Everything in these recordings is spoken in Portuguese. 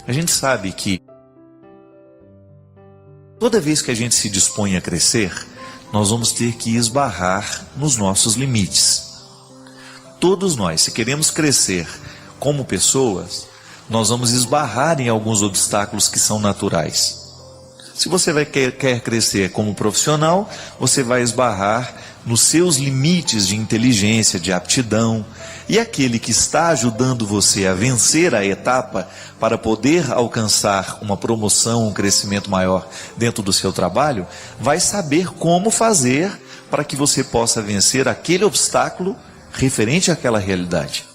A gente sabe que toda vez que a gente se dispõe a crescer, nós vamos ter que esbarrar nos nossos limites. Todos nós, se queremos crescer como pessoas, nós vamos esbarrar em alguns obstáculos que são naturais. Se você quer crescer como profissional, você vai esbarrar nos seus limites de inteligência, de aptidão. E aquele que está ajudando você a vencer a etapa para poder alcançar uma promoção, um crescimento maior dentro do seu trabalho, vai saber como fazer para que você possa vencer aquele obstáculo referente àquela realidade.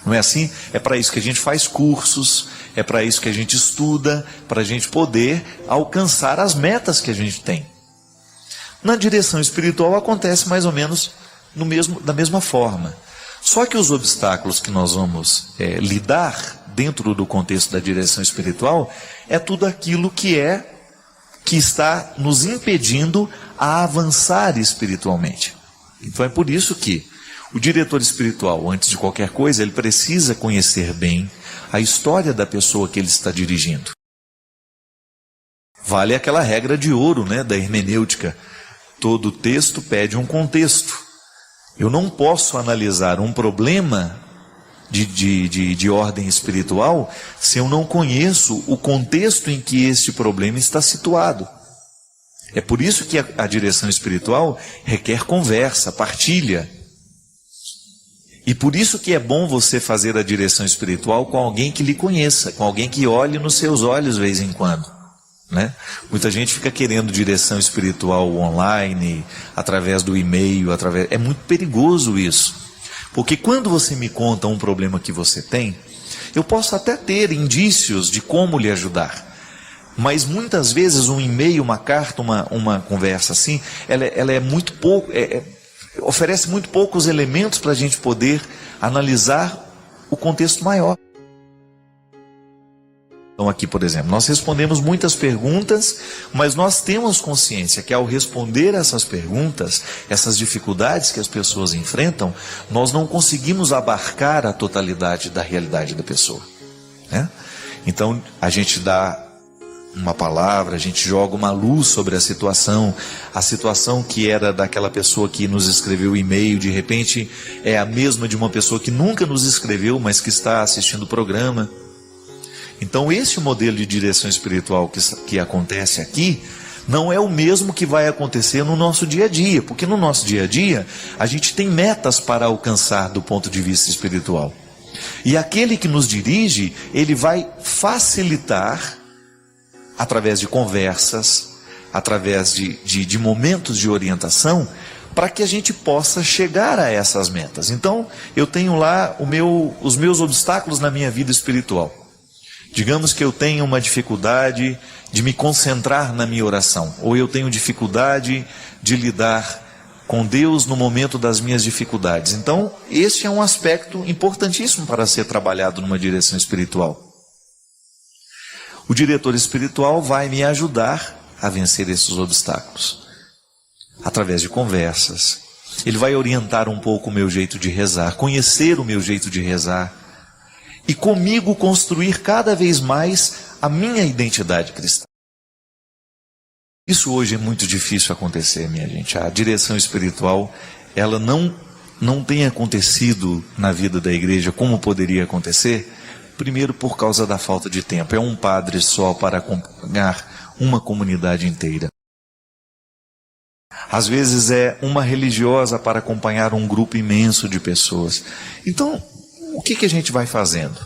Não é assim? É para isso que a gente faz cursos, é para isso que a gente estuda, para a gente poder alcançar as metas que a gente tem. Na direção espiritual acontece mais ou menos da mesma forma. Só que os obstáculos que nós vamos lidar dentro do contexto da direção espiritual é tudo aquilo que está nos impedindo a avançar espiritualmente. Então é por isso que o diretor espiritual, antes de qualquer coisa, ele precisa conhecer bem a história da pessoa que ele está dirigindo. Vale aquela regra de ouro, da hermenêutica. Todo texto pede um contexto. Eu não posso analisar um problema de ordem espiritual se eu não conheço o contexto em que este problema está situado. É por isso que a direção espiritual requer conversa, partilha. E por isso que é bom você fazer a direção espiritual com alguém que lhe conheça, com alguém que olhe nos seus olhos de vez em quando. Muita gente fica querendo direção espiritual online, através do e-mail, é muito perigoso isso. Porque quando você me conta um problema que você tem, eu posso até ter indícios de como lhe ajudar. Mas muitas vezes um e-mail, uma carta, uma conversa assim, ela é muito pouco, oferece muito poucos elementos para a gente poder analisar o contexto maior. Então aqui, por exemplo, nós respondemos muitas perguntas, mas nós temos consciência que ao responder essas perguntas, essas dificuldades que as pessoas enfrentam, nós não conseguimos abarcar a totalidade da realidade da pessoa. Então a gente dá uma palavra, a gente joga uma luz sobre a situação que era daquela pessoa que nos escreveu o e-mail, de repente é a mesma de uma pessoa que nunca nos escreveu, mas que está assistindo o programa. Então esse modelo de direção espiritual que acontece aqui, não é o mesmo que vai acontecer no nosso dia a dia, porque no nosso dia a dia, a gente tem metas para alcançar do ponto de vista espiritual. E aquele que nos dirige, ele vai facilitar, através de conversas, através de momentos de orientação, para que a gente possa chegar a essas metas. Então, eu tenho lá os meus obstáculos na minha vida espiritual. Digamos que eu tenho uma dificuldade de me concentrar na minha oração, ou eu tenho dificuldade de lidar com Deus no momento das minhas dificuldades. Então, esse é um aspecto importantíssimo para ser trabalhado numa direção espiritual. O diretor espiritual vai me ajudar a vencer esses obstáculos, através de conversas. Ele vai orientar um pouco o meu jeito de rezar, conhecer o meu jeito de rezar, e comigo construir cada vez mais a minha identidade cristã. Isso hoje é muito difícil acontecer, minha gente. A direção espiritual, ela não tem acontecido na vida da igreja como poderia acontecer. Primeiro, por causa da falta de tempo. É um padre só para acompanhar uma comunidade inteira. Às vezes é uma religiosa para acompanhar um grupo imenso de pessoas. Então, o que a gente vai fazendo?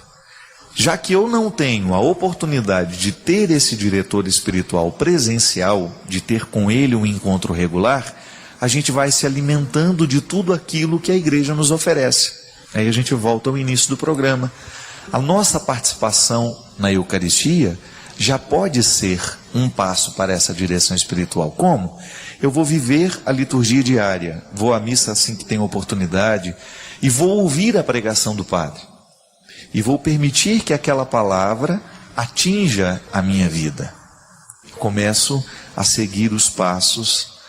Já que eu não tenho a oportunidade de ter esse diretor espiritual presencial, de ter com ele um encontro regular, a gente vai se alimentando de tudo aquilo que a igreja nos oferece. Aí a gente volta ao início do programa. A nossa participação na Eucaristia já pode ser um passo para essa direção espiritual. Como? Eu vou viver a liturgia diária, vou à missa assim que tenho oportunidade, e vou ouvir a pregação do Padre. E vou permitir que aquela palavra atinja a minha vida. Começo a seguir os passos,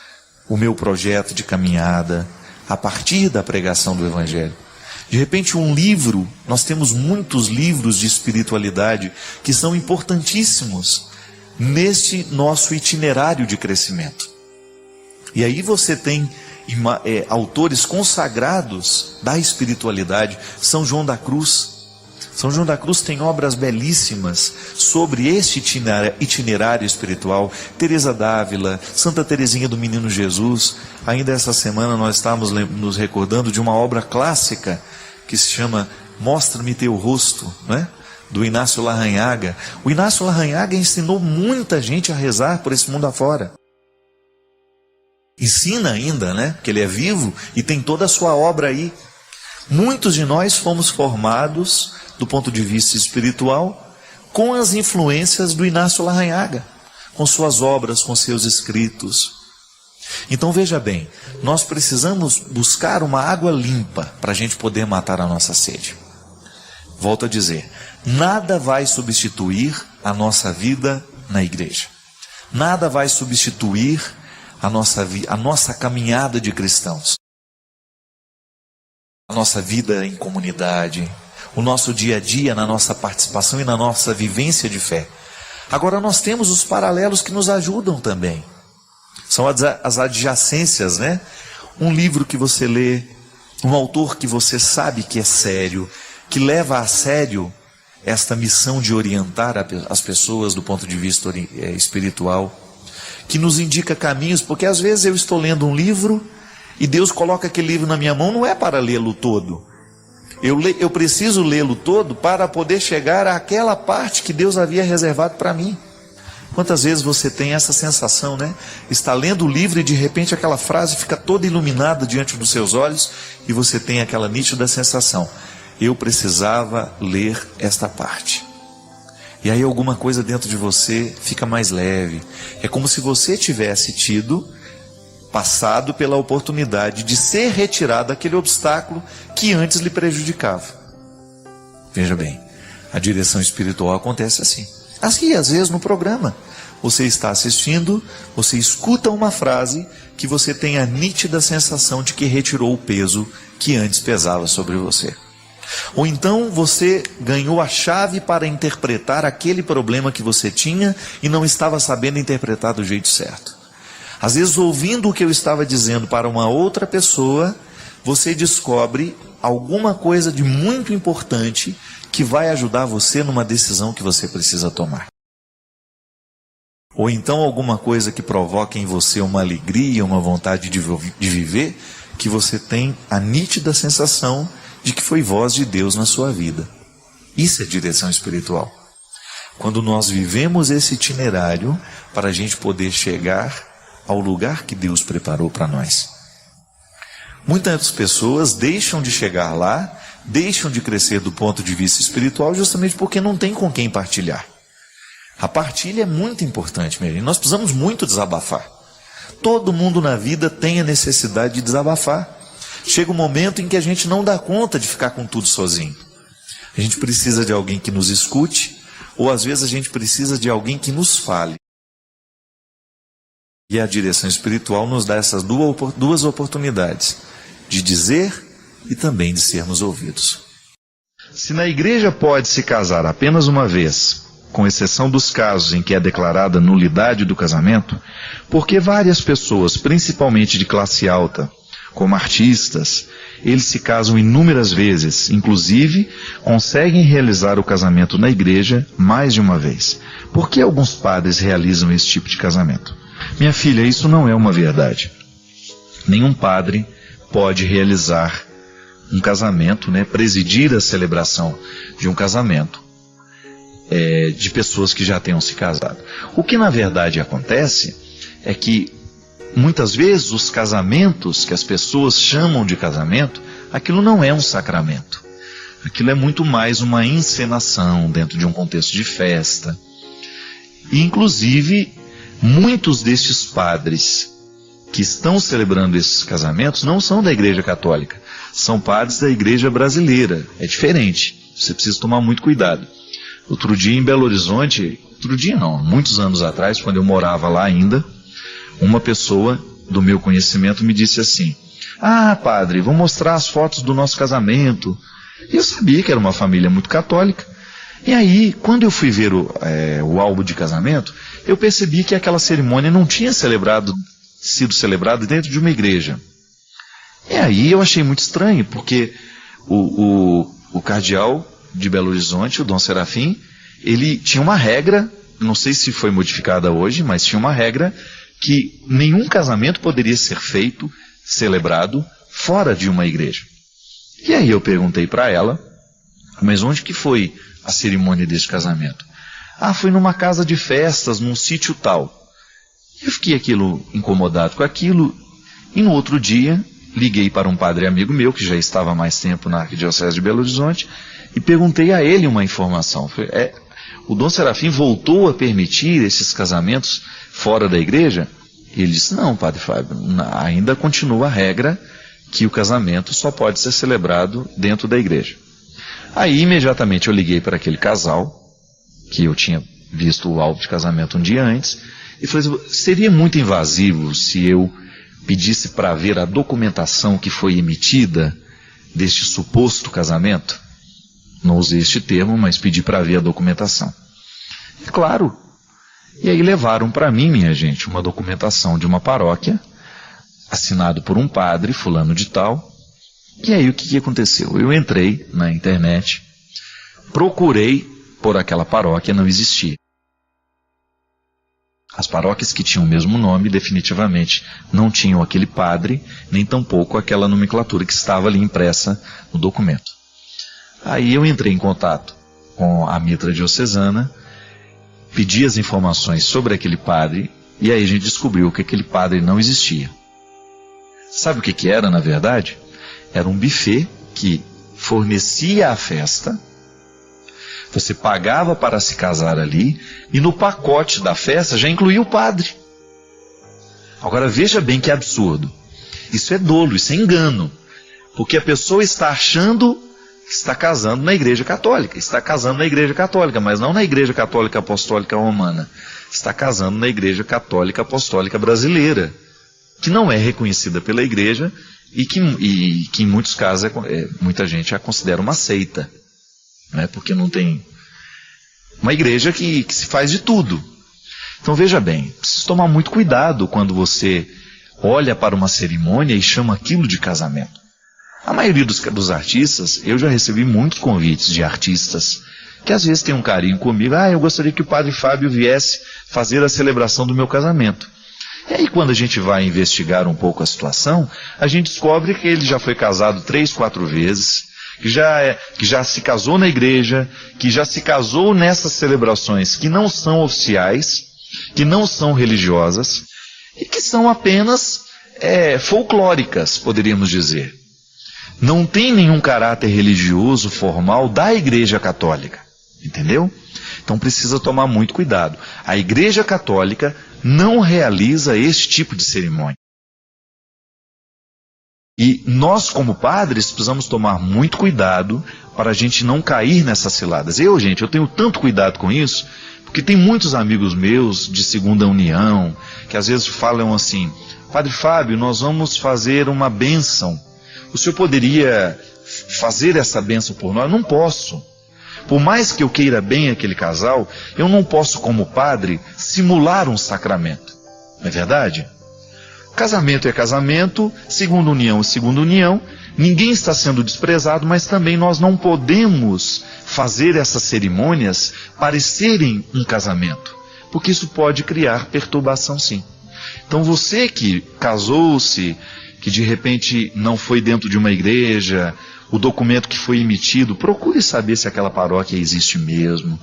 o meu projeto de caminhada, a partir da pregação do Evangelho. De repente um livro, nós temos muitos livros de espiritualidade que são importantíssimos neste nosso itinerário de crescimento. E aí você tem autores consagrados da espiritualidade. São João da Cruz. São João da Cruz tem obras belíssimas sobre este itinerário espiritual. Teresa d'Ávila, Santa Teresinha do Menino Jesus. Ainda essa semana nós estávamos nos recordando de uma obra clássica que se chama Mostra-me Teu Rosto, né? Do Inácio Larrañaga. O Inácio Larrañaga ensinou muita gente a rezar por esse mundo afora. Ensina ainda, né? Porque ele é vivo e tem toda a sua obra aí. Muitos de nós fomos formados, do ponto de vista espiritual, com as influências do Inácio Larrañaga, com suas obras, com seus escritos. Então veja bem, nós precisamos buscar uma água limpa para a gente poder matar a nossa sede. Volto a dizer, nada vai substituir a nossa vida na igreja. Nada vai substituir a nossa caminhada de cristãos. A nossa vida em comunidade, o nosso dia a dia na nossa participação e na nossa vivência de fé. Agora nós temos os paralelos que nos ajudam também. São as adjacências, né? Um livro que você lê, um autor que você sabe que é sério, que leva a sério esta missão de orientar as pessoas do ponto de vista espiritual, que nos indica caminhos, porque às vezes eu estou lendo um livro e Deus coloca aquele livro na minha mão, não é para lê-lo todo. Eu preciso lê-lo todo para poder chegar àquela parte que Deus havia reservado para mim. Quantas vezes você tem essa sensação, né? Está lendo o livro e de repente aquela frase fica toda iluminada diante dos seus olhos e você tem aquela nítida sensação: eu precisava ler esta parte. E aí alguma coisa dentro de você fica mais leve. É como se você tivesse passado pela oportunidade de ser retirado daquele obstáculo que antes lhe prejudicava. Veja bem, a direção espiritual acontece assim. Assim, às vezes no programa, você está assistindo, você escuta uma frase que você tem a nítida sensação de que retirou o peso que antes pesava sobre você. Ou então você ganhou a chave para interpretar aquele problema que você tinha e não estava sabendo interpretar do jeito certo. Às vezes, ouvindo o que eu estava dizendo para uma outra pessoa, você descobre alguma coisa de muito importante que vai ajudar você numa decisão que você precisa tomar. Ou então alguma coisa que provoca em você uma alegria, uma vontade de viver, que você tem a nítida sensação de que foi voz de Deus na sua vida. Isso é direção espiritual. Quando nós vivemos esse itinerário para a gente poder chegar ao lugar que Deus preparou para nós. Muitas pessoas deixam de chegar lá, deixam de crescer do ponto de vista espiritual justamente porque não tem com quem partilhar. A partilha é muito importante, meu irmão. Nós precisamos muito desabafar. Todo mundo na vida tem a necessidade de desabafar. Chega um momento em que a gente não dá conta de ficar com tudo sozinho. A gente precisa de alguém que nos escute, ou às vezes a gente precisa de alguém que nos fale. E a direção espiritual nos dá essas duas oportunidades, de dizer e também de sermos ouvidos. Se na igreja pode se casar apenas uma vez, com exceção dos casos em que é declarada nulidade do casamento, por que várias pessoas, principalmente de classe alta, como artistas, eles se casam inúmeras vezes, inclusive conseguem realizar o casamento na igreja mais de uma vez? Por que alguns padres realizam esse tipo de casamento? Minha filha, isso não é uma verdade. Nenhum padre pode realizar um casamento, presidir a celebração de um casamento de pessoas que já tenham se casado. O que na verdade acontece é que muitas vezes os casamentos que as pessoas chamam de casamento, aquilo não é um sacramento. Aquilo é muito mais uma encenação dentro de um contexto de festa. E inclusive muitos destes padres que estão celebrando esses casamentos não são da Igreja Católica, são padres da Igreja Brasileira. É diferente, você precisa tomar muito cuidado. Outro dia em Belo Horizonte, muitos anos atrás, quando eu morava lá ainda, uma pessoa do meu conhecimento me disse assim: Ah, padre, vou mostrar as fotos do nosso casamento. E eu sabia que era uma família muito católica. E aí, quando eu fui ver o álbum de casamento, eu percebi que aquela cerimônia não tinha sido celebrada dentro de uma igreja. E aí eu achei muito estranho, porque o cardeal de Belo Horizonte, o Dom Serafim, ele tinha uma regra, não sei se foi modificada hoje, mas tinha uma regra que nenhum casamento poderia ser feito, celebrado, fora de uma igreja. E aí eu perguntei para ela, mas onde que foi a cerimônia desse casamento? Ah, foi numa casa de festas, num sítio tal. Eu fiquei incomodado com aquilo, e no outro dia liguei para um padre amigo meu, que já estava há mais tempo na Arquidiocese de Belo Horizonte, e perguntei a ele uma informação. O Dom Serafim voltou a permitir esses casamentos fora da igreja? E ele disse, não, padre Fábio, ainda continua a regra que o casamento só pode ser celebrado dentro da igreja. Aí imediatamente eu liguei para aquele casal, que eu tinha visto o álbum de casamento um dia antes, e falei, seria muito invasivo se eu pedisse para ver a documentação que foi emitida deste suposto casamento? Não usei este termo, mas pedi para ver a documentação. É claro. E aí levaram para mim, minha gente, uma documentação de uma paróquia, assinado por um padre, fulano de tal. E aí o que aconteceu? Eu entrei na internet, procurei por aquela paróquia, não existia. As paróquias que tinham o mesmo nome, definitivamente, não tinham aquele padre, nem tampouco aquela nomenclatura que estava ali impressa no documento. Aí eu entrei em contato com a mitra diocesana, pedi as informações sobre aquele padre, e aí a gente descobriu que aquele padre não existia. Sabe o que era, na verdade? Era um buffet que fornecia a festa, você pagava para se casar ali, e no pacote da festa já incluía o padre. Agora veja bem que absurdo. Isso é dolo, isso é engano. Porque a pessoa está achando que está casando na Igreja Católica. Está casando na Igreja Católica, mas não na Igreja Católica Apostólica Romana. Está casando na Igreja Católica Apostólica Brasileira, que não é reconhecida pela Igreja e que em muitos casos muita gente a considera uma seita, né? Porque não tem uma igreja que se faz de tudo. Então veja bem, precisa tomar muito cuidado quando você olha para uma cerimônia e chama aquilo de casamento. A maioria dos artistas, eu já recebi muitos convites de artistas que às vezes têm um carinho comigo. Eu gostaria que o padre Fábio viesse fazer a celebração do meu casamento. E aí quando a gente vai investigar um pouco a situação, a gente descobre que ele já foi casado 3, 4 vezes, que já se casou na igreja, que já se casou nessas celebrações que não são oficiais, que não são religiosas, e que são apenas folclóricas, poderíamos dizer. Não tem nenhum caráter religioso formal da Igreja Católica, entendeu? Então precisa tomar muito cuidado. A Igreja Católica não realiza esse tipo de cerimônia. E nós, como padres, precisamos tomar muito cuidado para a gente não cair nessas ciladas. Eu tenho tanto cuidado com isso, porque tem muitos amigos meus de segunda união, que às vezes falam assim, Padre Fábio, nós vamos fazer uma bênção. O senhor poderia fazer essa bênção por nós? Não posso. Por mais que eu queira bem aquele casal, eu não posso, como padre, simular um sacramento. Não é verdade? Casamento é casamento, segunda união é segunda união, ninguém está sendo desprezado, mas também nós não podemos fazer essas cerimônias parecerem um casamento, porque isso pode criar perturbação sim. Então você que casou-se, que de repente não foi dentro de uma igreja, o documento que foi emitido, procure saber se aquela paróquia existe mesmo,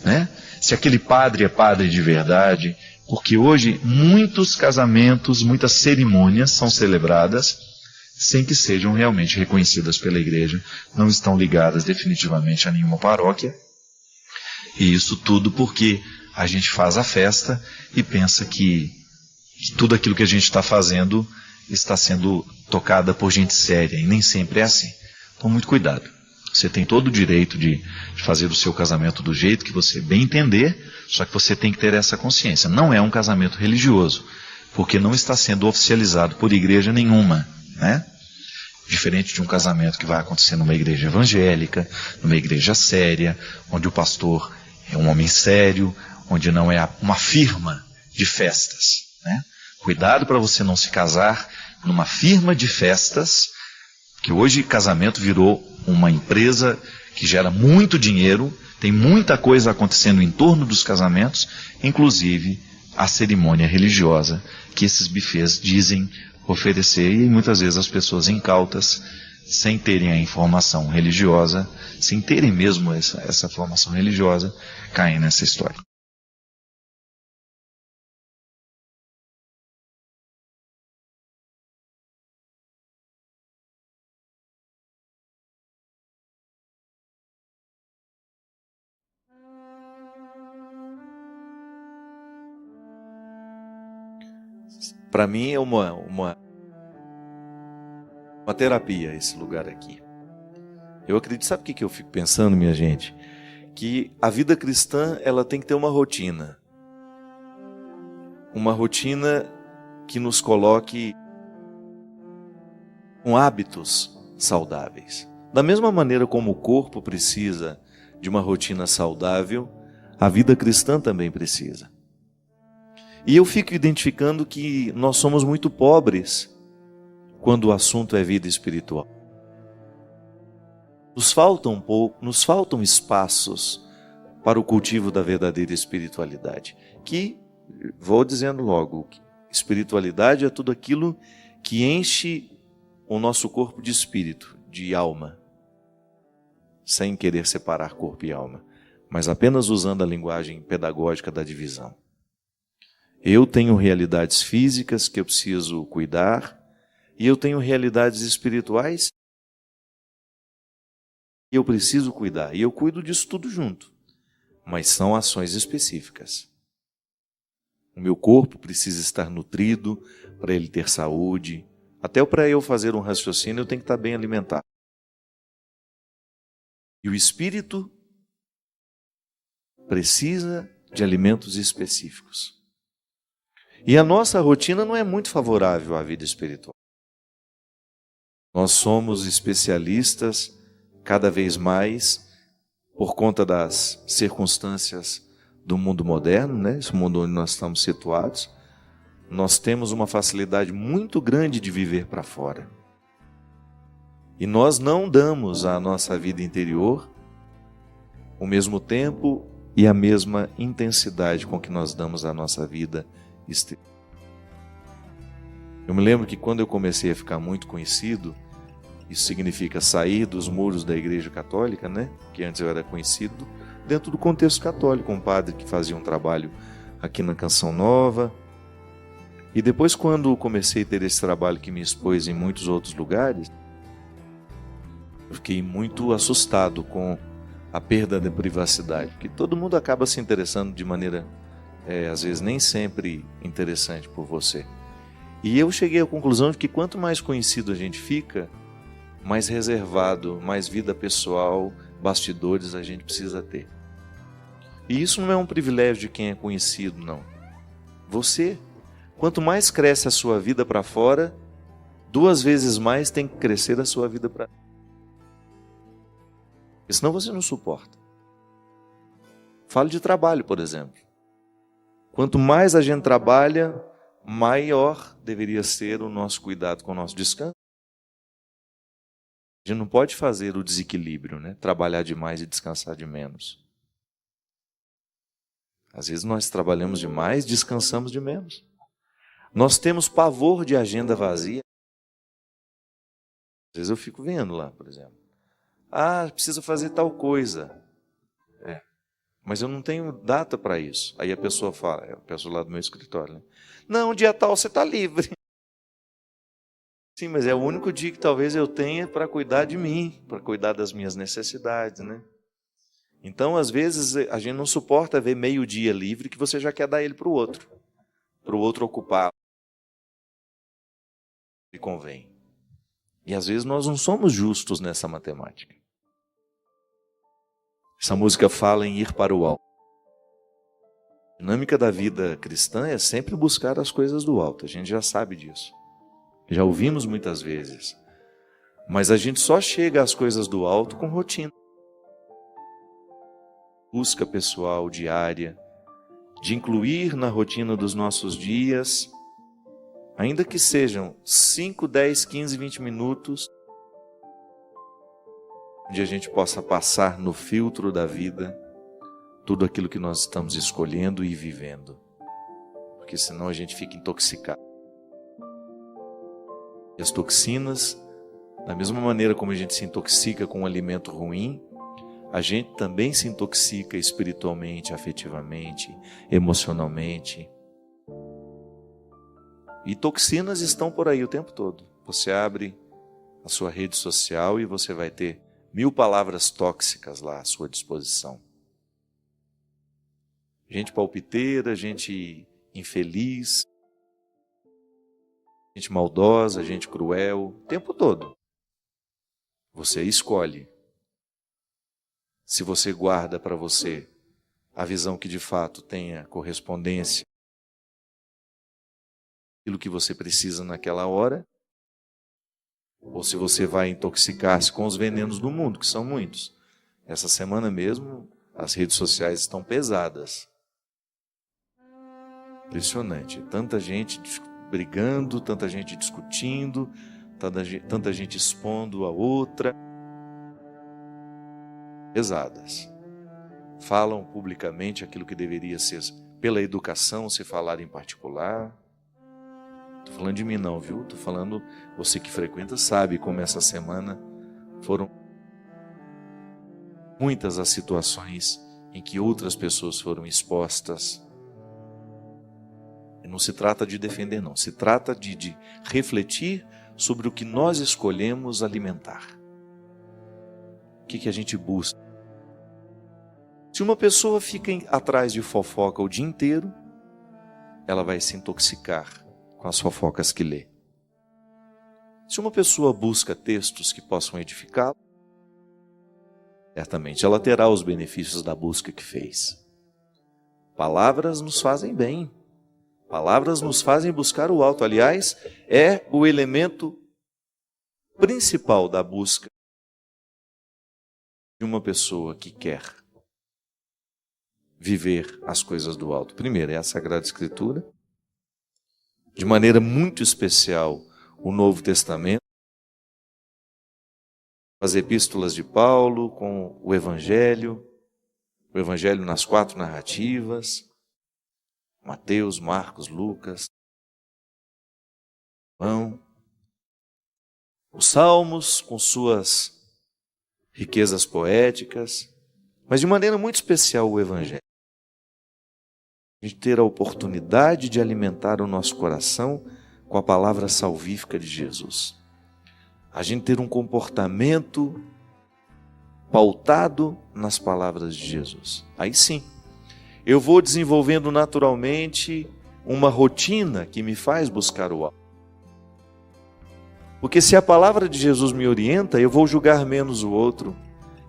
né? Se aquele padre é padre de verdade, porque hoje muitos casamentos, muitas cerimônias são celebradas sem que sejam realmente reconhecidas pela igreja, não estão ligadas definitivamente a nenhuma paróquia, e isso tudo porque a gente faz a festa e pensa que tudo aquilo que a gente está fazendo está sendo tocada por gente séria, e nem sempre é assim. Então muito cuidado. Você tem todo o direito de fazer o seu casamento do jeito que você bem entender, só que você tem que ter essa consciência. Não é um casamento religioso, porque não está sendo oficializado por igreja nenhuma. né? Diferente de um casamento que vai acontecer numa igreja evangélica, numa igreja séria, onde o pastor é um homem sério, onde não é uma firma de festas, né? Cuidado para você não se casar numa firma de festas, que hoje casamento virou uma empresa que gera muito dinheiro, tem muita coisa acontecendo em torno dos casamentos, inclusive a cerimônia religiosa que esses bufês dizem oferecer, e muitas vezes as pessoas incautas, sem terem a informação religiosa, sem terem mesmo essa formação religiosa, caem nessa história. Para mim é uma terapia esse lugar aqui. Eu acredito, sabe o que eu fico pensando, minha gente? Que a vida cristã, ela tem que ter uma rotina. Uma rotina que nos coloque com hábitos saudáveis. Da mesma maneira como o corpo precisa de uma rotina saudável, a vida cristã também precisa. E eu fico identificando que nós somos muito pobres quando o assunto é vida espiritual. Nos faltam espaços para o cultivo da verdadeira espiritualidade. Que, vou dizendo logo, espiritualidade é tudo aquilo que enche o nosso corpo de espírito, de alma, sem querer separar corpo e alma, mas apenas usando a linguagem pedagógica da divisão. Eu tenho realidades físicas que eu preciso cuidar, e eu tenho realidades espirituais que eu preciso cuidar, e eu cuido disso tudo junto, mas são ações específicas. O meu corpo precisa estar nutrido para ele ter saúde, até para eu fazer um raciocínio eu tenho que estar bem alimentado. E o espírito precisa de alimentos específicos. E a nossa rotina não é muito favorável à vida espiritual. Nós somos especialistas cada vez mais por conta das circunstâncias do mundo moderno, né? Esse mundo onde nós estamos situados. Nós temos uma facilidade muito grande de viver para fora. E nós não damos à nossa vida interior o mesmo tempo e a mesma intensidade com que nós damos à nossa vida exterior. Eu me lembro que quando eu comecei a ficar muito conhecido, isso significa sair dos muros da Igreja Católica, né? Que antes eu era conhecido dentro do contexto católico, um padre que fazia um trabalho aqui na Canção Nova. E depois, quando comecei a ter esse trabalho que me expôs em muitos outros lugares, eu fiquei muito assustado com a perda da privacidade, porque todo mundo acaba se interessando de maneira, às vezes, nem sempre interessante por você. E eu cheguei à conclusão de que quanto mais conhecido a gente fica, mais reservado, mais vida pessoal, bastidores a gente precisa ter. E isso não é um privilégio de quem é conhecido, não. Você, quanto mais cresce a sua vida para fora, 2 vezes mais tem que crescer a sua vida para dentro. Senão você não suporta. Falo de trabalho, por exemplo. Quanto mais a gente trabalha, maior deveria ser o nosso cuidado com o nosso descanso. A gente não pode fazer o desequilíbrio, né? Trabalhar demais e descansar de menos. Às vezes nós trabalhamos demais, descansamos de menos. Nós temos pavor de agenda vazia. Às vezes eu fico vendo lá, por exemplo. Precisa fazer tal coisa. Mas eu não tenho data para isso. Aí a pessoa fala, a pessoa lá do meu escritório, né? Não, dia tal você está livre. Sim, mas é o único dia que talvez eu tenha para cuidar de mim, para cuidar das minhas necessidades, né? Então, às vezes, a gente não suporta ver meio-dia livre que você já quer dar ele para o outro ocupar. E convém. E às vezes nós não somos justos nessa matemática. Essa música fala em ir para o alto. A dinâmica da vida cristã é sempre buscar as coisas do alto, a gente já sabe disso. Já ouvimos muitas vezes. Mas a gente só chega às coisas do alto com rotina. Busca pessoal diária, de incluir na rotina dos nossos dias, ainda que sejam 5, 10, 15, 20 minutos, onde a gente possa passar no filtro da vida tudo aquilo que nós estamos escolhendo e vivendo. Porque senão a gente fica intoxicado. E as toxinas, da mesma maneira como a gente se intoxica com um alimento ruim, a gente também se intoxica espiritualmente, afetivamente, emocionalmente. E toxinas estão por aí o tempo todo. Você abre a sua rede social e você vai ter 1000 palavras tóxicas lá à sua disposição. Gente palpiteira, gente infeliz, gente maldosa, gente cruel, o tempo todo. Você escolhe. Se você guarda para você a visão que de fato tenha correspondência aquilo que você precisa naquela hora, ou se você vai intoxicar-se com os venenos do mundo, que são muitos. Essa semana mesmo, as redes sociais estão pesadas. Impressionante. Tanta gente brigando, tanta gente discutindo, tanta gente expondo a outra. Pesadas. Falam publicamente aquilo que deveria ser pela educação se falar em particular. Estou falando de mim não, viu? Estou falando, você que frequenta sabe como essa semana foram muitas as situações em que outras pessoas foram expostas. E não se trata de defender não, se trata de refletir sobre o que nós escolhemos alimentar. O que a gente busca? Se uma pessoa fica atrás de fofoca o dia inteiro, ela vai se intoxicar com as fofocas que lê. Se uma pessoa busca textos que possam edificá-la, certamente ela terá os benefícios da busca que fez. Palavras nos fazem bem. Palavras nos fazem buscar o alto. Aliás, é o elemento principal da busca de uma pessoa que quer viver as coisas do alto. Primeiro é a Sagrada Escritura, de maneira muito especial o Novo Testamento, as epístolas de Paulo com o Evangelho nas 4 narrativas, Mateus, Marcos, Lucas, João, os Salmos com suas riquezas poéticas, mas de maneira muito especial o Evangelho. A gente ter a oportunidade de alimentar o nosso coração com a palavra salvífica de Jesus. A gente ter um comportamento pautado nas palavras de Jesus. Aí sim, eu vou desenvolvendo naturalmente uma rotina que me faz buscar o alto. Porque se a palavra de Jesus me orienta, eu vou julgar menos o outro,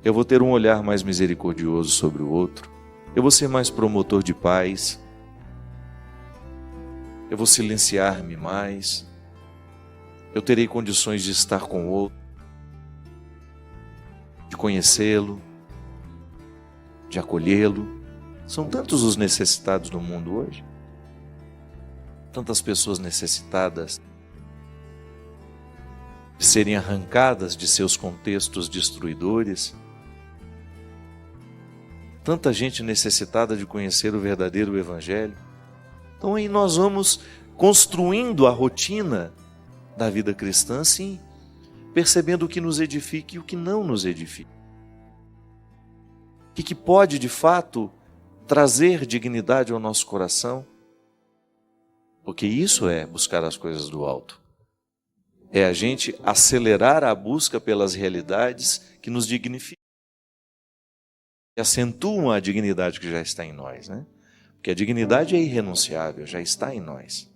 eu vou ter um olhar mais misericordioso sobre o outro, eu vou ser mais promotor de paz, eu vou silenciar-me mais, eu terei condições de estar com o outro, de conhecê-lo, de acolhê-lo. São tantos os necessitados no mundo hoje, tantas pessoas necessitadas de serem arrancadas de seus contextos destruidores, tanta gente necessitada de conhecer o verdadeiro Evangelho. Então aí nós vamos construindo a rotina da vida cristã, sim, percebendo o que nos edifica e o que não nos edifica. O que pode, de fato, trazer dignidade ao nosso coração, porque isso é buscar as coisas do alto. É a gente acelerar a busca pelas realidades que nos dignificam, que acentuam a dignidade que já está em nós, né? Porque a dignidade é irrenunciável, já está em nós.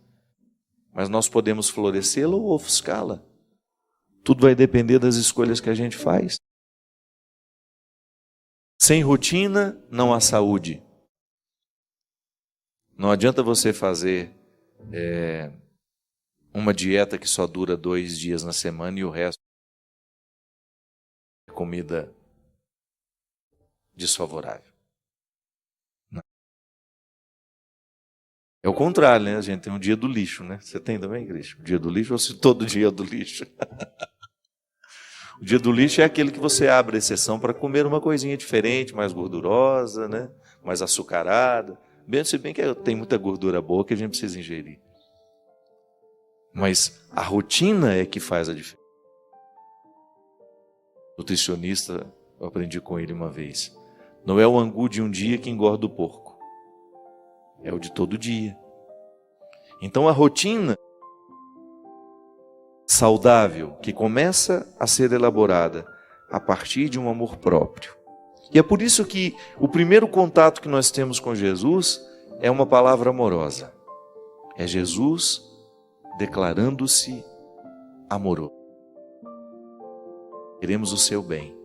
Mas nós podemos florescê-la ou ofuscá-la. Tudo vai depender das escolhas que a gente faz. Sem rotina, não há saúde. Não adianta você fazer uma dieta que só dura 2 dias na semana e o resto é comida desfavorável. Não. É o contrário, né? A gente tem um dia do lixo, né? Você tem também, Cristo? O dia do lixo ou se todo dia é do lixo? O dia do lixo é aquele que você abre exceção para comer uma coisinha diferente, mais gordurosa, né? Mais açucarada. Se bem que tem muita gordura boa que a gente precisa ingerir. Mas a rotina é que faz a diferença. Nutricionista, eu aprendi com ele uma vez. Não é o angu de um dia que engorda o porco. É o de todo dia. Então a rotina saudável que começa a ser elaborada a partir de um amor próprio. E é por isso que o primeiro contato que nós temos com Jesus é uma palavra amorosa. É Jesus declarando-se amoroso. Queremos o seu bem.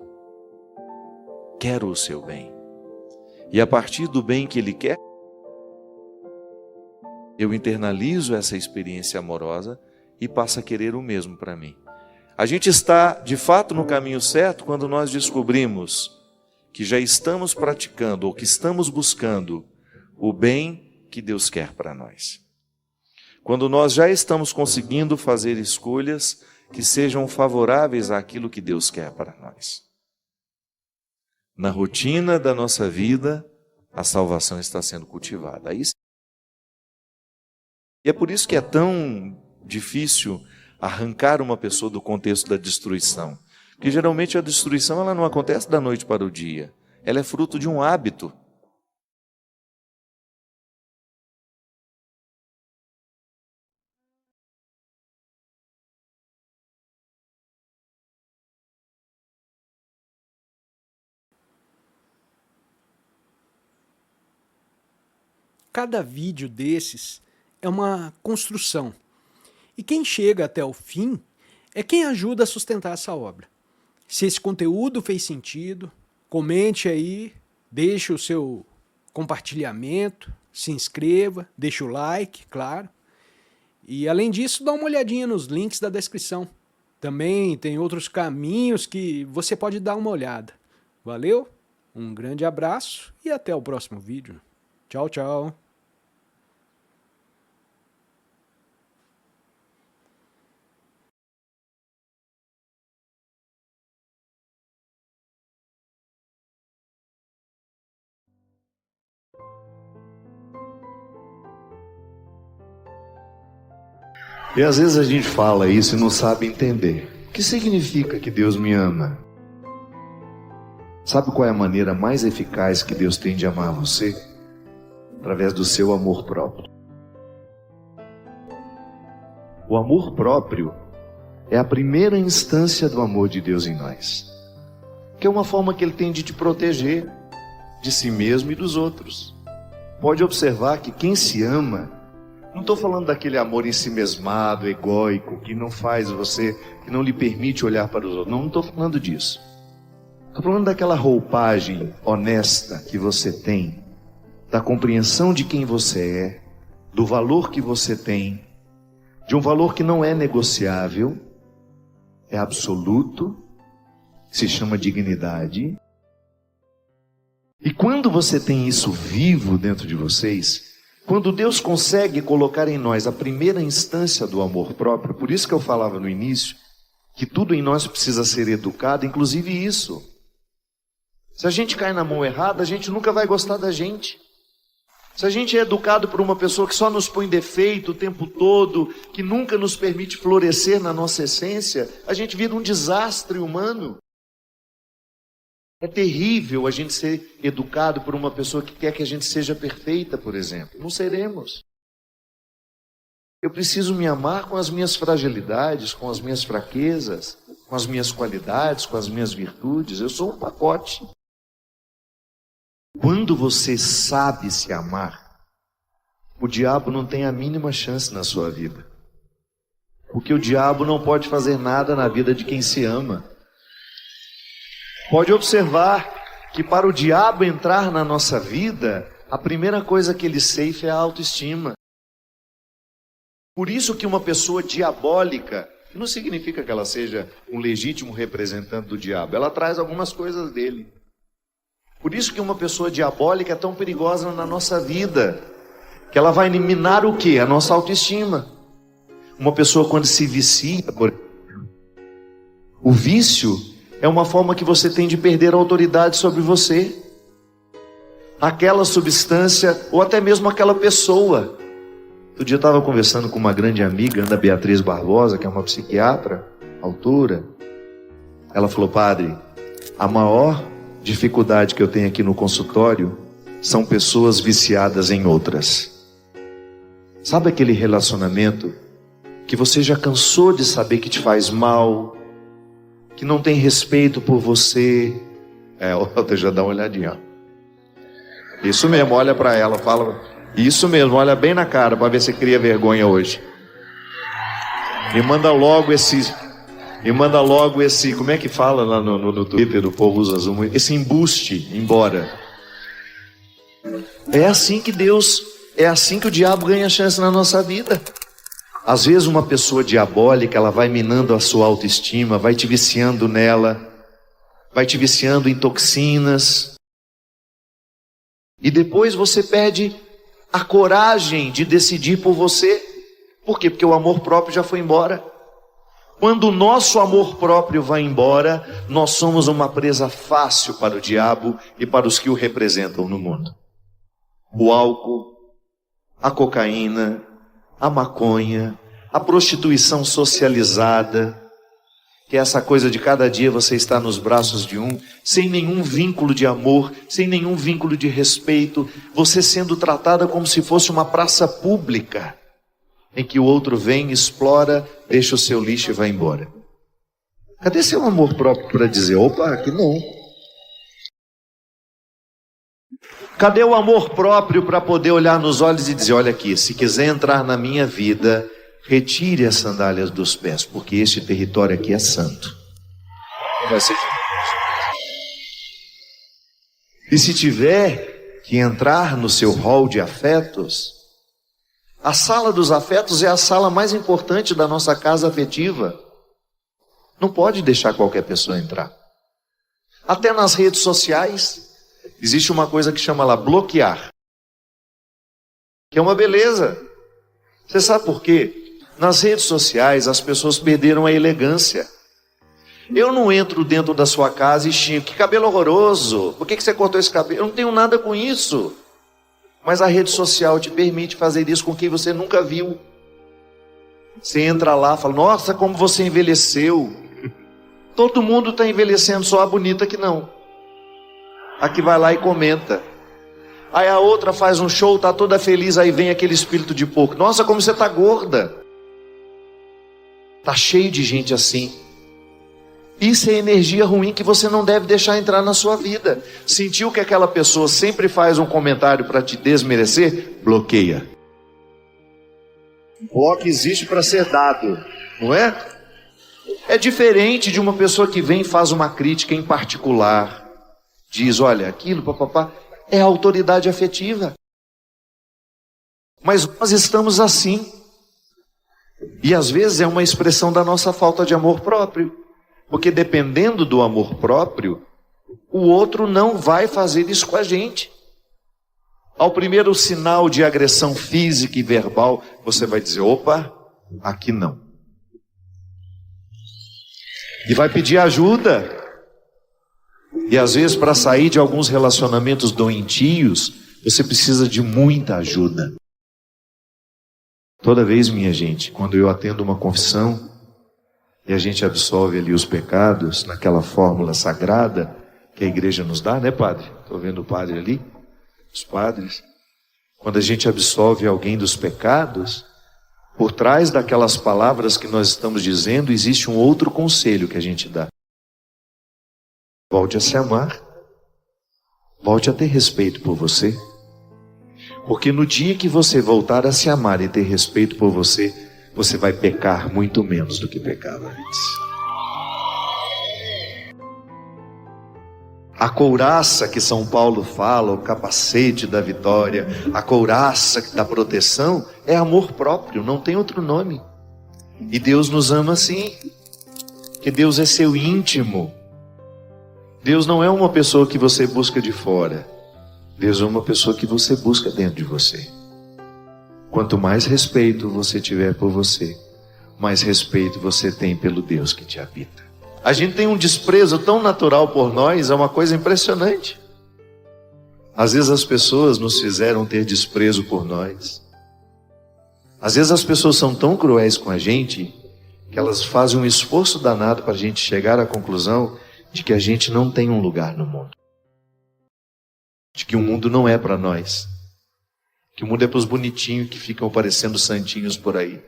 Quero o seu bem. E a partir do bem que ele quer, eu internalizo essa experiência amorosa e passo a querer o mesmo para mim. A gente está, de fato, no caminho certo quando nós descobrimos que já estamos praticando ou que estamos buscando o bem que Deus quer para nós. Quando nós já estamos conseguindo fazer escolhas que sejam favoráveis àquilo que Deus quer para nós. Na rotina da nossa vida, a salvação está sendo cultivada. E é por isso que é tão difícil arrancar uma pessoa do contexto da destruição. Porque geralmente a destruição ela não acontece da noite para o dia. Ela é fruto de um hábito. Cada vídeo desses é uma construção. E quem chega até o fim é quem ajuda a sustentar essa obra. Se esse conteúdo fez sentido, comente aí, deixe o seu compartilhamento, se inscreva, deixe o like, claro. E além disso, dá uma olhadinha nos links da descrição. Também tem outros caminhos que você pode dar uma olhada. Valeu, um grande abraço e até o próximo vídeo. Tchau, tchau. E às vezes a gente fala isso e não sabe entender. O que significa que Deus me ama? Sabe qual é a maneira mais eficaz que Deus tem de amar você? Através do seu amor próprio. O amor próprio é a primeira instância do amor de Deus em nós. Que é uma forma que Ele tem de te proteger de si mesmo e dos outros. Pode observar que quem se ama, não estou falando daquele amor ensimesmado, egóico, que não faz você, que não lhe permite olhar para os outros. Não estou falando disso. Estou falando daquela roupagem honesta que você tem, da compreensão de quem você é, do valor que você tem, de um valor que não é negociável, é absoluto, se chama dignidade. E quando você tem isso vivo dentro de vocês, quando Deus consegue colocar em nós a primeira instância do amor próprio, por isso que eu falava no início, que tudo em nós precisa ser educado, inclusive isso. Se a gente cai na mão errada, a gente nunca vai gostar da gente. Se a gente é educado por uma pessoa que só nos põe defeito o tempo todo, que nunca nos permite florescer na nossa essência, a gente vira um desastre humano. É terrível a gente ser educado por uma pessoa que quer que a gente seja perfeita, por exemplo. Não seremos. Eu preciso me amar com as minhas fragilidades, com as minhas fraquezas, com as minhas qualidades, com as minhas virtudes. Eu sou um pacote. Quando você sabe se amar, o diabo não tem a mínima chance na sua vida. Porque o diabo não pode fazer nada na vida de quem se ama. Pode observar que para o diabo entrar na nossa vida, a primeira coisa que ele ceifa é a autoestima. Por isso que uma pessoa diabólica, não significa que ela seja um legítimo representante do diabo, ela traz algumas coisas dele. Por isso que uma pessoa diabólica é tão perigosa na nossa vida, que ela vai minar o quê? A nossa autoestima. Uma pessoa quando se vicia, o vício é uma forma que você tem de perder a autoridade sobre você. Aquela substância, ou até mesmo aquela pessoa. Outro dia eu estava conversando com uma grande amiga, Ana Beatriz Barbosa, que é uma psiquiatra, autora. Ela falou: padre, a maior dificuldade que eu tenho aqui no consultório são pessoas viciadas em outras. Sabe aquele relacionamento que você já cansou de saber que te faz mal, que não tem respeito por você? Outra já dá uma olhadinha. Isso mesmo, olha para ela, fala... Isso mesmo, olha bem na cara para ver se cria vergonha hoje. E manda logo esse, como é que fala lá no Twitter, o povo usa Zoom, esse embuste embora. É assim que o diabo ganha chance na nossa vida. Às vezes uma pessoa diabólica, ela vai minando a sua autoestima, vai te viciando nela, vai te viciando em toxinas. E depois você perde a coragem de decidir por você. Por quê? Porque o amor próprio já foi embora. Quando o nosso amor próprio vai embora, nós somos uma presa fácil para o diabo e para os que o representam no mundo. O álcool, a cocaína, a maconha, a prostituição socializada, que é essa coisa de cada dia você estar nos braços de um, sem nenhum vínculo de amor, sem nenhum vínculo de respeito, você sendo tratada como se fosse uma praça pública, em que o outro vem, explora, deixa o seu lixo e vai embora. Cadê seu amor próprio para dizer, opa, aqui não? Cadê o amor próprio para poder olhar nos olhos e dizer, olha aqui, se quiser entrar na minha vida, retire as sandálias dos pés, porque este território aqui é santo. Vai ser... E se tiver que entrar no seu hall de afetos, a sala dos afetos é a sala mais importante da nossa casa afetiva. Não pode deixar qualquer pessoa entrar. Até nas redes sociais, existe uma coisa que chama lá bloquear, que é uma beleza. Você sabe por quê? Nas redes sociais as pessoas perderam a elegância. Eu não entro dentro da sua casa e xingo, que cabelo horroroso, por que você cortou esse cabelo? Eu não tenho nada com isso. Mas a rede social te permite fazer isso com quem você nunca viu. Você entra lá e fala, nossa, como você envelheceu. Todo mundo está envelhecendo, só a bonita que não. A que vai lá e comenta. Aí a outra faz um show, está toda feliz, aí vem aquele espírito de porco. Nossa, como você está gorda. Está cheio de gente assim. Isso é energia ruim que você não deve deixar entrar na sua vida. Sentiu que aquela pessoa sempre faz um comentário para te desmerecer? Bloqueia. O bloco existe para ser dado, não é? É diferente de uma pessoa que vem e faz uma crítica em particular. Diz, olha, aquilo, papapá, é autoridade afetiva. Mas nós estamos assim. E às vezes é uma expressão da nossa falta de amor próprio. Porque dependendo do amor próprio, o outro não vai fazer isso com a gente. Ao primeiro sinal de agressão física e verbal, você vai dizer, opa, aqui não. E vai pedir ajuda. E às vezes para sair de alguns relacionamentos doentios, você precisa de muita ajuda. Toda vez, minha gente, quando eu atendo uma confissão, e a gente absolve ali os pecados, naquela fórmula sagrada que a igreja nos dá, né, padre? Estou vendo o padre ali, os padres. Quando a gente absolve alguém dos pecados, por trás daquelas palavras que nós estamos dizendo, existe um outro conselho que a gente dá. Volte a se amar. Volte a ter respeito por você. Porque no dia que você voltar a se amar e ter respeito por você, você vai pecar muito menos do que pecava antes. A couraça que São Paulo fala, o capacete da vitória, a couraça da proteção, é amor próprio, não tem outro nome. E Deus nos ama assim, que Deus é seu íntimo. Deus não é uma pessoa que você busca de fora. Deus é uma pessoa que você busca dentro de você. Quanto mais respeito você tiver por você, mais respeito você tem pelo Deus que te habita. A gente tem um desprezo tão natural por nós, é uma coisa impressionante. Às vezes as pessoas nos fizeram ter desprezo por nós. Às vezes as pessoas são tão cruéis com a gente, que elas fazem um esforço danado para a gente chegar à conclusão de que a gente não tem um lugar no mundo. De que o mundo não é para nós. Que o mundo é para os bonitinhos que ficam parecendo santinhos por aí.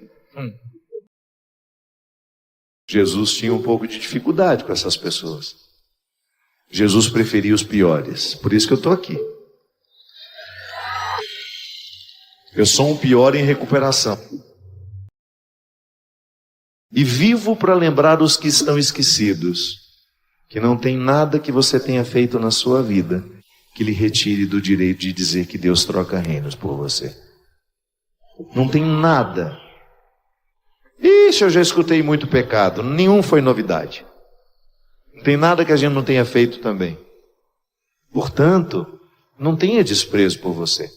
Jesus tinha um pouco de dificuldade com essas pessoas. Jesus preferia os piores. Por isso que eu estou aqui. Eu sou um pior em recuperação. E vivo para lembrar os que estão esquecidos, que não tem nada que você tenha feito na sua vida que lhe retire do direito de dizer que Deus troca reinos por você. Não tem nada. Ixi, eu já escutei muito pecado. Nenhum foi novidade. Não tem nada que a gente não tenha feito também. Portanto, não tenha desprezo por você.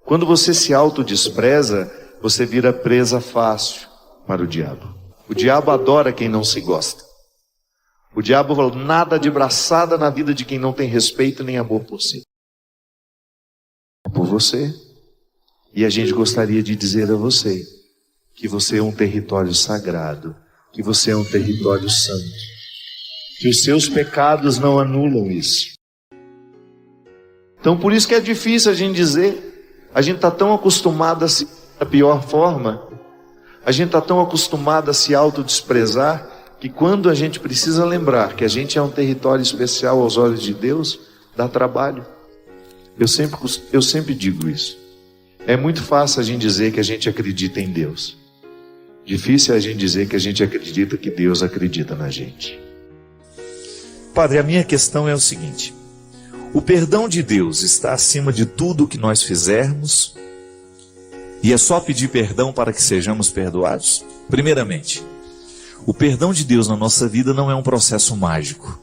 Quando você se autodespreza, você vira presa fácil para o diabo. O diabo adora quem não se gosta. O diabo fala, nada de braçada na vida de quem não tem respeito nem amor por si. Por você. E a gente gostaria de dizer a você que você é um território sagrado, que você é um território santo, que os seus pecados não anulam isso. Então por isso que é difícil a gente dizer, a gente está tão acostumado a se da pior forma, a gente está tão acostumado a se autodesprezar, que quando a gente precisa lembrar que a gente é um território especial aos olhos de Deus, dá trabalho. Eu sempre digo isso. É muito fácil a gente dizer que a gente acredita em Deus. Difícil é a gente dizer que a gente acredita que Deus acredita na gente. Padre, a minha questão é o seguinte: o perdão de Deus está acima de tudo o que nós fizermos e é só pedir perdão para que sejamos perdoados? Primeiramente, o perdão de Deus na nossa vida não é um processo mágico.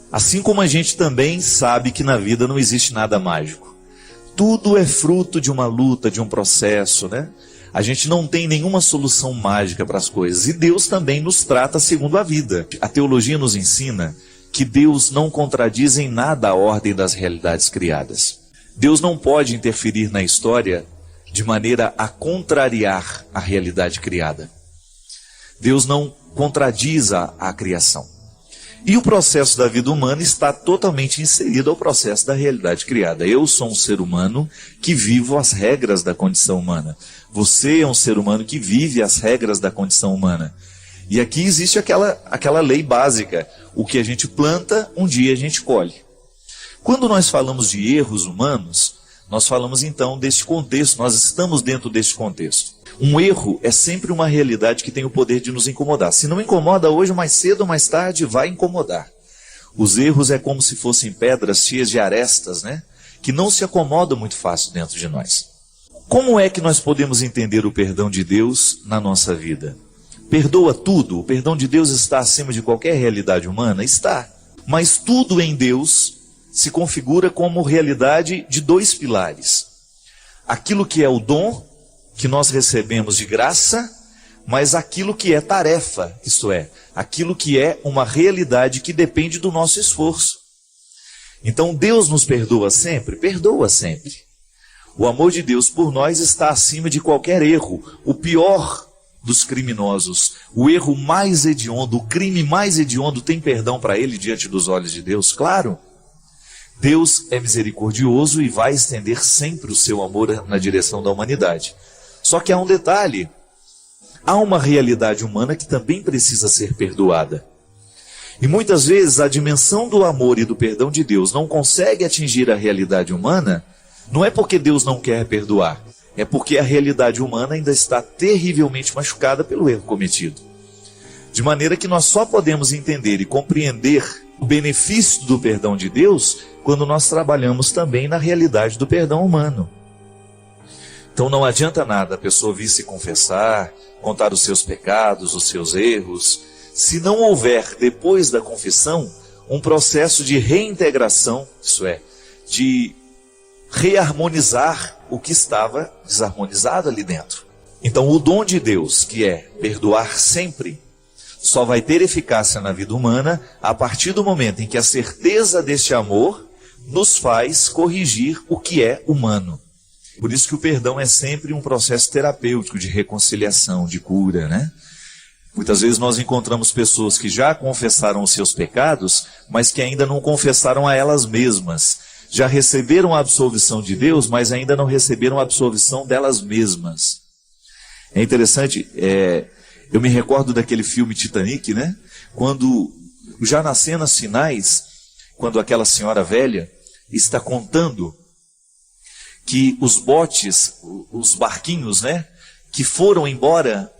Assim como a gente também sabe que na vida não existe nada mágico. Tudo é fruto de uma luta, de um processo, né? A gente não tem nenhuma solução mágica para as coisas. E Deus também nos trata segundo a vida. A teologia nos ensina que Deus não contradiz em nada a ordem das realidades criadas. Deus não pode interferir na história de maneira a contrariar a realidade criada. Deus não contradiz a criação. E o processo da vida humana está totalmente inserido ao processo da realidade criada. Eu sou um ser humano que vivo as regras da condição humana. Você é um ser humano que vive as regras da condição humana. E aqui existe aquela lei básica. O que a gente planta, um dia a gente colhe. Quando nós falamos de erros humanos, nós falamos então desse contexto, nós estamos dentro desse contexto. Um erro é sempre uma realidade que tem o poder de nos incomodar. Se não incomoda hoje, mais cedo ou mais tarde vai incomodar. Os erros é como se fossem pedras cheias de arestas, né? Que não se acomodam muito fácil dentro de nós. Como é que nós podemos entender o perdão de Deus na nossa vida? Perdoa tudo? O perdão de Deus está acima de qualquer realidade humana? Está. Mas tudo em Deus se configura como realidade de dois pilares. Aquilo que é o dom que nós recebemos de graça, mas aquilo que é tarefa, isto é, aquilo que é uma realidade que depende do nosso esforço. Então Deus nos perdoa sempre? Perdoa sempre. O amor de Deus por nós está acima de qualquer erro. O pior dos criminosos, o erro mais hediondo, o crime mais hediondo tem perdão para ele diante dos olhos de Deus? Claro. Deus é misericordioso e vai estender sempre o seu amor na direção da humanidade. Só que há um detalhe, há uma realidade humana que também precisa ser perdoada. E muitas vezes a dimensão do amor e do perdão de Deus não consegue atingir a realidade humana, não é porque Deus não quer perdoar, é porque a realidade humana ainda está terrivelmente machucada pelo erro cometido. De maneira que nós só podemos entender e compreender o benefício do perdão de Deus quando nós trabalhamos também na realidade do perdão humano. Então não adianta nada a pessoa vir se confessar, contar os seus pecados, os seus erros, se não houver, depois da confissão, um processo de reintegração, isso é, de reharmonizar o que estava desarmonizado ali dentro. Então o dom de Deus, que é perdoar sempre, só vai ter eficácia na vida humana a partir do momento em que a certeza deste amor nos faz corrigir o que é humano. Por isso que o perdão é sempre um processo terapêutico de reconciliação, de cura, né? Muitas vezes nós encontramos pessoas que já confessaram os seus pecados, mas que ainda não confessaram a elas mesmas. Já receberam a absolvição de Deus, mas ainda não receberam a absolvição delas mesmas. É interessante, eu me recordo daquele filme Titanic, né? Quando, já nas cenas finais, quando aquela senhora velha está contando que os botes, os barquinhos, né, que foram embora,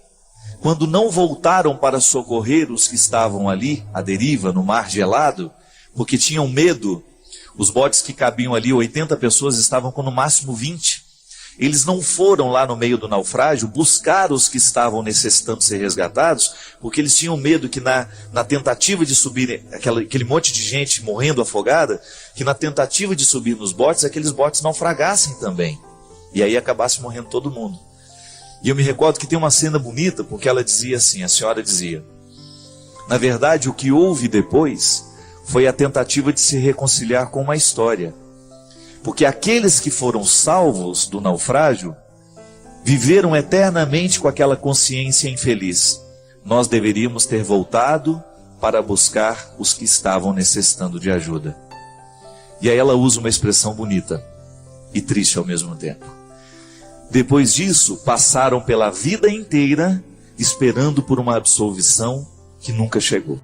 quando não voltaram para socorrer os que estavam ali, à deriva, no mar gelado, porque tinham medo, os botes que cabiam ali, 80 pessoas, estavam com no máximo 20. Eles não foram lá no meio do naufrágio buscar os que estavam necessitando ser resgatados, porque eles tinham medo que na tentativa de subir, aquele monte de gente morrendo afogada, que na tentativa de subir nos botes, aqueles botes naufragassem também. E aí acabasse morrendo todo mundo. E eu me recordo que tem uma cena bonita, porque ela dizia assim, a senhora dizia, na verdade o que houve depois foi a tentativa de se reconciliar com uma história. Porque aqueles que foram salvos do naufrágio viveram eternamente com aquela consciência infeliz. Nós deveríamos ter voltado para buscar os que estavam necessitando de ajuda. E aí ela usa uma expressão bonita e triste ao mesmo tempo. Depois disso, passaram pela vida inteira esperando por uma absolvição que nunca chegou.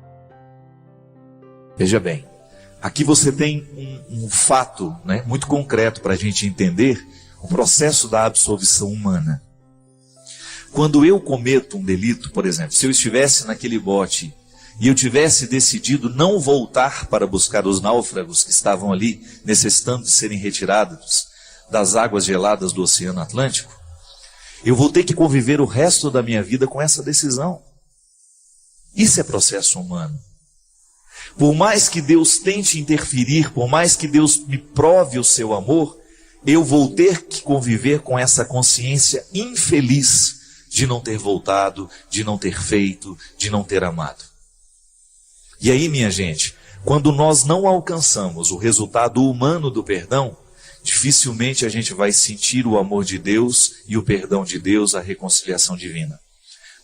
Veja bem. Aqui você tem um fato, né, muito concreto para a gente entender o processo da absolvição humana. Quando eu cometo um delito, por exemplo, se eu estivesse naquele bote e eu tivesse decidido não voltar para buscar os náufragos que estavam ali, necessitando de serem retirados das águas geladas do Oceano Atlântico, eu vou ter que conviver o resto da minha vida com essa decisão. Isso é processo humano. Por mais que Deus tente interferir, por mais que Deus me prove o seu amor, eu vou ter que conviver com essa consciência infeliz de não ter voltado, de não ter feito, de não ter amado. E aí, minha gente, quando nós não alcançamos o resultado humano do perdão, dificilmente a gente vai sentir o amor de Deus e o perdão de Deus, a reconciliação divina.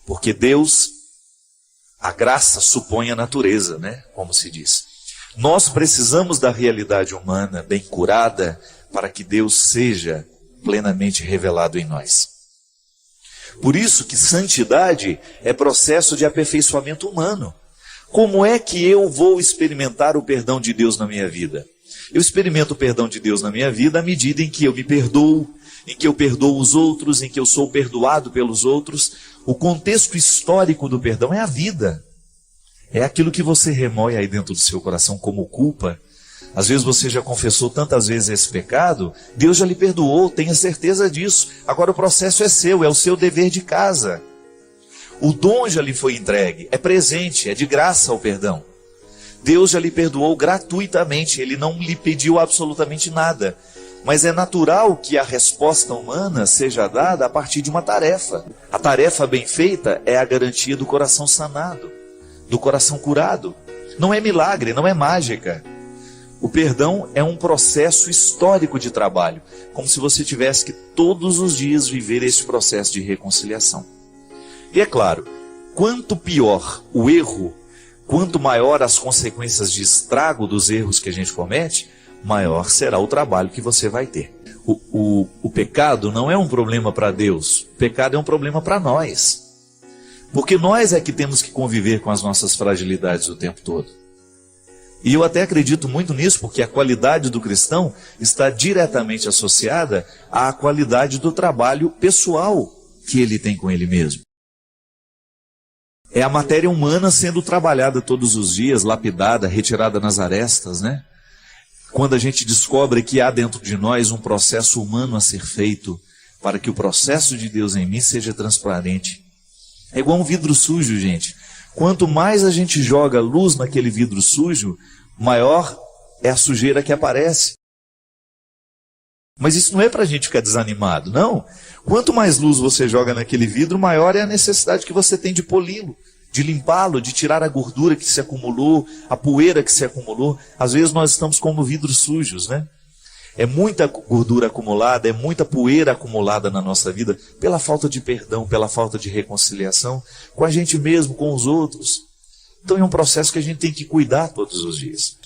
Porque Deus, a graça supõe a natureza, né? Como se diz. Nós precisamos da realidade humana bem curada para que Deus seja plenamente revelado em nós. Por isso que santidade é processo de aperfeiçoamento humano. Como é que eu vou experimentar o perdão de Deus na minha vida? Eu experimento o perdão de Deus na minha vida à medida em que eu me perdoo, em que eu perdoo os outros, em que eu sou perdoado pelos outros. O contexto histórico do perdão é a vida. É aquilo que você remoe aí dentro do seu coração como culpa. Às vezes você já confessou tantas vezes esse pecado, Deus já lhe perdoou, tenha certeza disso. Agora o processo é seu, é o seu dever de casa. O dom já lhe foi entregue, é presente, é de graça o perdão. Deus já lhe perdoou gratuitamente, Ele não lhe pediu absolutamente nada. Mas é natural que a resposta humana seja dada a partir de uma tarefa. A tarefa bem feita é a garantia do coração sanado, do coração curado. Não é milagre, não é mágica. O perdão é um processo histórico de trabalho, como se você tivesse que todos os dias viver esse processo de reconciliação. E é claro, quanto pior o erro, quanto maior as consequências de estrago dos erros que a gente comete, maior será o trabalho que você vai ter. O pecado não é um problema para Deus, o pecado é um problema para nós. Porque nós é que temos que conviver com as nossas fragilidades o tempo todo. E eu até acredito muito nisso, porque a qualidade do cristão está diretamente associada à qualidade do trabalho pessoal que ele tem com ele mesmo. É a matéria humana sendo trabalhada todos os dias, lapidada, retirada nas arestas, né? Quando a gente descobre que há dentro de nós um processo humano a ser feito para que o processo de Deus em mim seja transparente. É igual um vidro sujo, gente. Quanto mais a gente joga luz naquele vidro sujo, maior é a sujeira que aparece. Mas isso não é para a gente ficar desanimado, não. Quanto mais luz você joga naquele vidro, maior é a necessidade que você tem de poli-lo, de limpá-lo, de tirar a gordura que se acumulou, a poeira que se acumulou. Às vezes nós estamos como vidros sujos, né? É muita gordura acumulada, é muita poeira acumulada na nossa vida, pela falta de perdão, pela falta de reconciliação com a gente mesmo, com os outros. Então é um processo que a gente tem que cuidar todos os dias.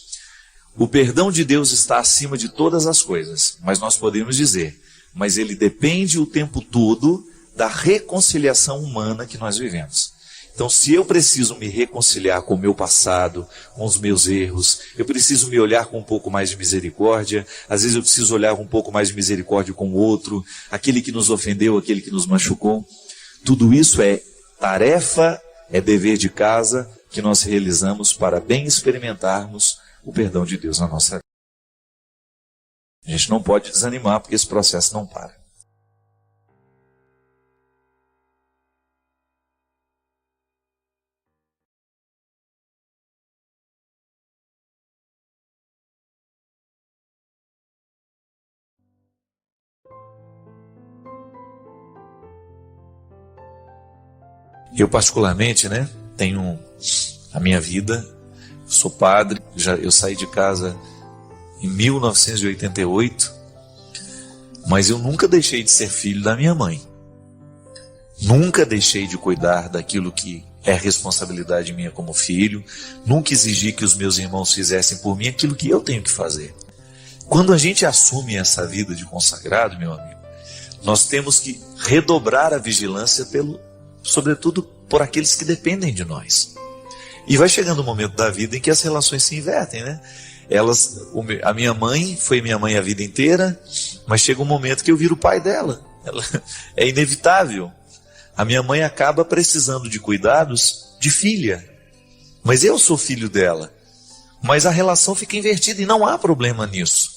O perdão de Deus está acima de todas as coisas, mas nós podemos dizer, mas ele depende o tempo todo da reconciliação humana que nós vivemos. Então, se eu preciso me reconciliar com o meu passado, com os meus erros, eu preciso me olhar com um pouco mais de misericórdia, às vezes eu preciso olhar com um pouco mais de misericórdia com o outro, aquele que nos ofendeu, aquele que nos machucou. Tudo isso é tarefa, é dever de casa que nós realizamos para bem experimentarmos o perdão de Deus na nossa vida. A gente não pode desanimar porque esse processo não para. Eu particularmente, tenho a minha vida, sou padre, eu saí de casa em 1988, mas eu nunca deixei de ser filho da minha mãe. Nunca deixei de cuidar daquilo que é responsabilidade minha como filho, nunca exigi que os meus irmãos fizessem por mim aquilo que eu tenho que fazer. Quando a gente assume essa vida de consagrado, meu amigo, nós temos que redobrar a vigilância sobretudo por aqueles que dependem de nós. E vai chegando um momento da vida em que as relações se invertem, né? A minha mãe foi minha mãe a vida inteira, mas chega um momento que eu viro o pai dela. É inevitável. A minha mãe acaba precisando de cuidados de filha, mas eu sou filho dela. Mas a relação fica invertida e não há problema nisso.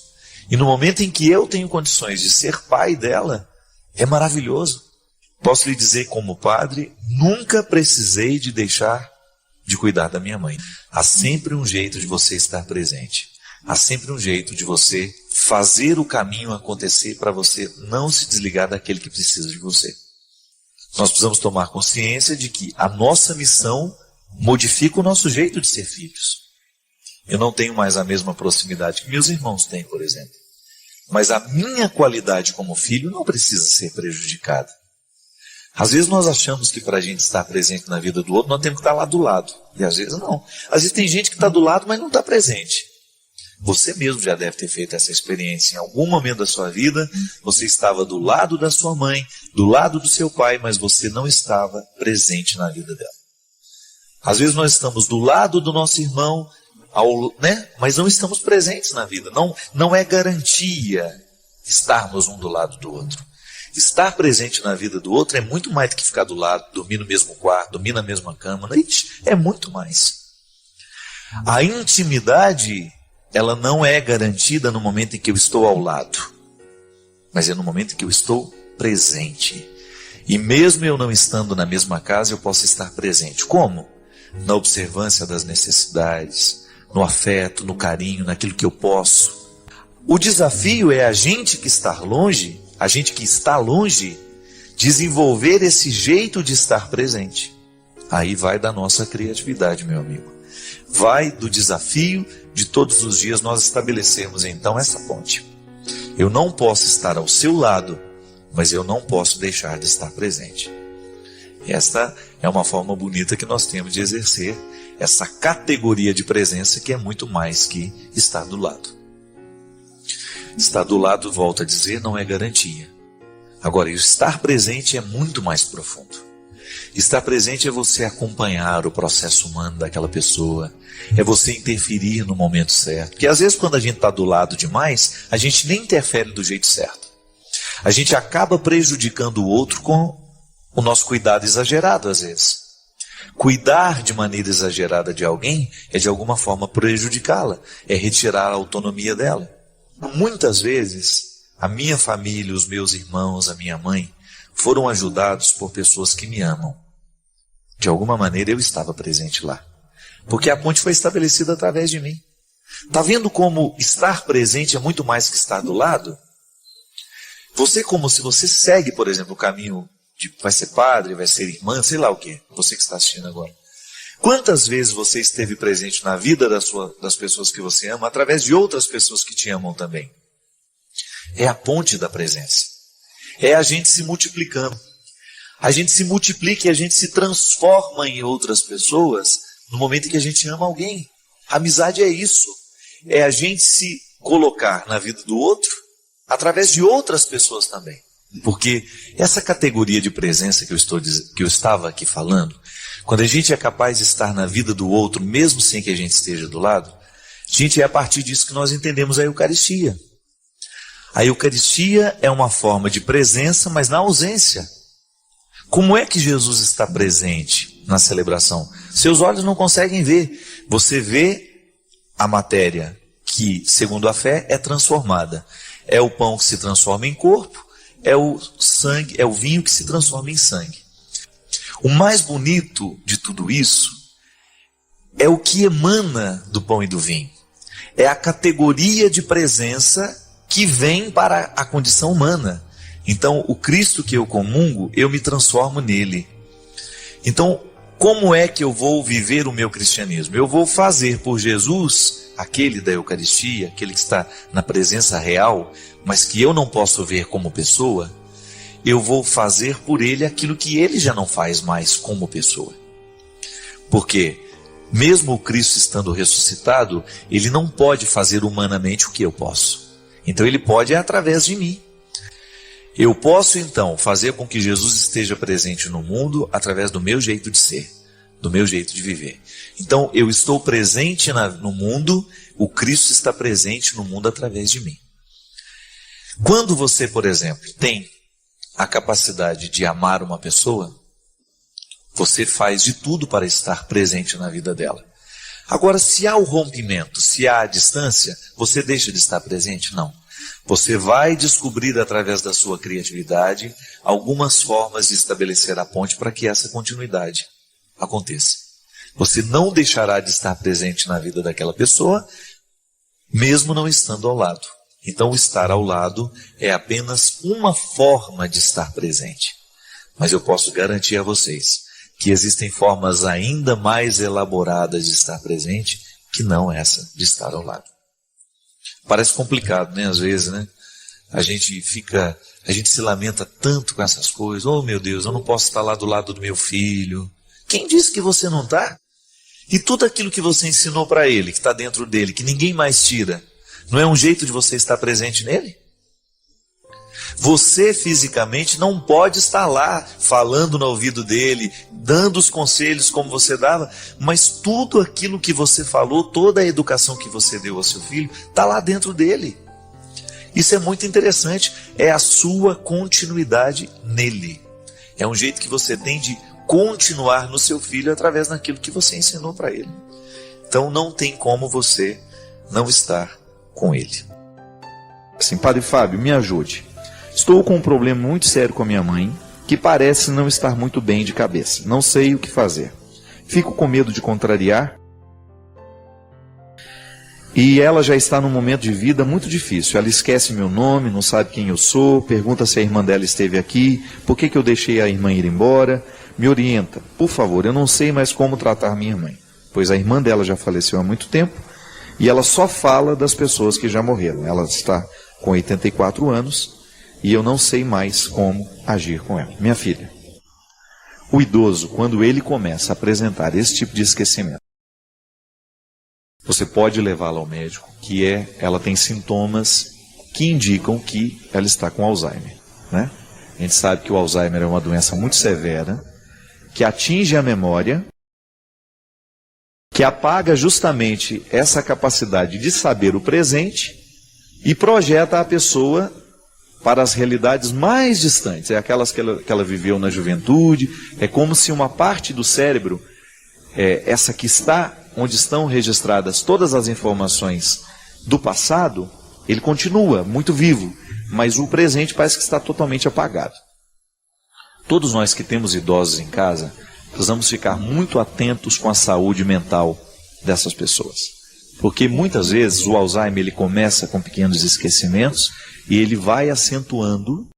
E no momento em que eu tenho condições de ser pai dela, é maravilhoso. Posso lhe dizer como padre, nunca precisei de deixar de cuidar da minha mãe. Há sempre um jeito de você estar presente. Há sempre um jeito de você fazer o caminho acontecer para você não se desligar daquele que precisa de você. Nós precisamos tomar consciência de que a nossa missão modifica o nosso jeito de ser filhos. Eu não tenho mais a mesma proximidade que meus irmãos têm, por exemplo. Mas a minha qualidade como filho não precisa ser prejudicada. Às vezes nós achamos que para a gente estar presente na vida do outro, nós temos que estar lá do lado. E às vezes não. Às vezes tem gente que está do lado, mas não está presente. Você mesmo já deve ter feito essa experiência. Em algum momento da sua vida, você estava do lado da sua mãe, do lado do seu pai, mas você não estava presente na vida dela. Às vezes nós estamos do lado do nosso irmão, mas não estamos presentes na vida. Não é garantia estarmos um do lado do outro. Estar presente na vida do outro é muito mais do que ficar do lado, dormir no mesmo quarto, dormir na mesma cama. É muito mais. A intimidade, ela não é garantida no momento em que eu estou ao lado, mas é no momento em que eu estou presente. E mesmo eu não estando na mesma casa, eu posso estar presente. Como? Na observância das necessidades, no afeto, no carinho, naquilo que eu posso. O desafio é a gente que está longe, desenvolver esse jeito de estar presente. Aí vai da nossa criatividade, meu amigo. Vai do desafio de todos os dias nós estabelecermos então essa ponte. Eu não posso estar ao seu lado, mas eu não posso deixar de estar presente. Esta é uma forma bonita que nós temos de exercer essa categoria de presença que é muito mais que estar do lado. Estar do lado, volto a dizer, não é garantia. Agora, estar presente é muito mais profundo. Estar presente é você acompanhar o processo humano daquela pessoa, é você interferir no momento certo. Porque às vezes quando a gente está do lado demais, a gente nem interfere do jeito certo. A gente acaba prejudicando o outro com o nosso cuidado exagerado às vezes. Cuidar de maneira exagerada de alguém é de alguma forma prejudicá-la, é retirar a autonomia dela. Muitas vezes, a minha família, os meus irmãos, a minha mãe, foram ajudados por pessoas que me amam. De alguma maneira eu estava presente lá, porque a ponte foi estabelecida através de mim. Está vendo como estar presente é muito mais que estar do lado? Você, como se você segue, por exemplo, o caminho de vai ser padre, vai ser irmã, sei lá o quê, você que está assistindo agora. Quantas vezes você esteve presente na vida das pessoas que você ama, através de outras pessoas que te amam também? É a ponte da presença. É a gente se multiplicando. A gente se multiplica e a gente se transforma em outras pessoas no momento em que a gente ama alguém. A amizade é isso. É a gente se colocar na vida do outro através de outras pessoas também. Porque essa categoria de presença que eu estava aqui falando, quando a gente é capaz de estar na vida do outro, mesmo sem que a gente esteja do lado, gente, é a partir disso que nós entendemos a Eucaristia. A Eucaristia é uma forma de presença, mas na ausência. Como é que Jesus está presente na celebração? Seus olhos não conseguem ver. Você vê a matéria que, segundo a fé, é transformada. É o pão que se transforma em corpo, é o sangue, é o vinho que se transforma em sangue. O mais bonito de tudo isso é o que emana do pão e do vinho. É a categoria de presença que vem para a condição humana. Então, o Cristo que eu comungo, eu me transformo nele. Então, como é que eu vou viver o meu cristianismo? Eu vou fazer por Jesus, aquele da Eucaristia, aquele que está na presença real, mas que eu não posso ver como pessoa, eu vou fazer por ele aquilo que ele já não faz mais como pessoa. Porque, mesmo o Cristo estando ressuscitado, ele não pode fazer humanamente o que eu posso. Então ele pode através de mim. Eu posso então fazer com que Jesus esteja presente no mundo através do meu jeito de ser, do meu jeito de viver. Então eu estou presente no mundo, o Cristo está presente no mundo através de mim. Quando você, por exemplo, tem a capacidade de amar uma pessoa, você faz de tudo para estar presente na vida dela. Agora, se há o rompimento, se há a distância, você deixa de estar presente? Não. Você vai descobrir através da sua criatividade algumas formas de estabelecer a ponte para que essa continuidade aconteça. Você não deixará de estar presente na vida daquela pessoa, mesmo não estando ao lado. Então, o estar ao lado é apenas uma forma de estar presente. Mas eu posso garantir a vocês que existem formas ainda mais elaboradas de estar presente que não essa de estar ao lado. Parece complicado, né? Às vezes, né? A gente se lamenta tanto com essas coisas. Oh, meu Deus, eu não posso estar lá do lado do meu filho. Quem disse que você não está? E tudo aquilo que você ensinou para ele, que está dentro dele, que ninguém mais tira, não é um jeito de você estar presente nele? Você fisicamente não pode estar lá falando no ouvido dele, dando os conselhos como você dava, mas tudo aquilo que você falou, toda a educação que você deu ao seu filho, está lá dentro dele. Isso é muito interessante, é a sua continuidade nele. É um jeito que você tem de continuar no seu filho através daquilo que você ensinou para ele. Então não tem como você não estar com ele. Assim, Padre Fábio, me ajude. Estou com um problema muito sério com a minha mãe, que parece não estar muito bem de cabeça. Não sei o que fazer. Fico com medo de contrariar. E ela já está num momento de vida muito difícil. Ela esquece meu nome, não sabe quem eu sou, pergunta se a irmã dela esteve aqui, por que eu deixei a irmã ir embora. Me orienta, por favor, eu não sei mais como tratar minha mãe, pois a irmã dela já faleceu há muito tempo e ela só fala das pessoas que já morreram. Ela está com 84 anos e eu não sei mais como agir com ela. Minha filha, o idoso, quando ele começa a apresentar esse tipo de esquecimento, você pode levá-la ao médico, ela tem sintomas que indicam que ela está com Alzheimer, né? A gente sabe que o Alzheimer é uma doença muito severa, que atinge a memória, que apaga justamente essa capacidade de saber o presente e projeta a pessoa para as realidades mais distantes, aquelas que ela viveu na juventude. É como se uma parte do cérebro essa que está, onde estão registradas todas as informações do passado, ele continua muito vivo, mas o presente parece que está totalmente apagado. Todos nós que temos idosos em casa, precisamos ficar muito atentos com a saúde mental dessas pessoas. Porque muitas vezes o Alzheimer ele começa com pequenos esquecimentos e ele vai acentuando.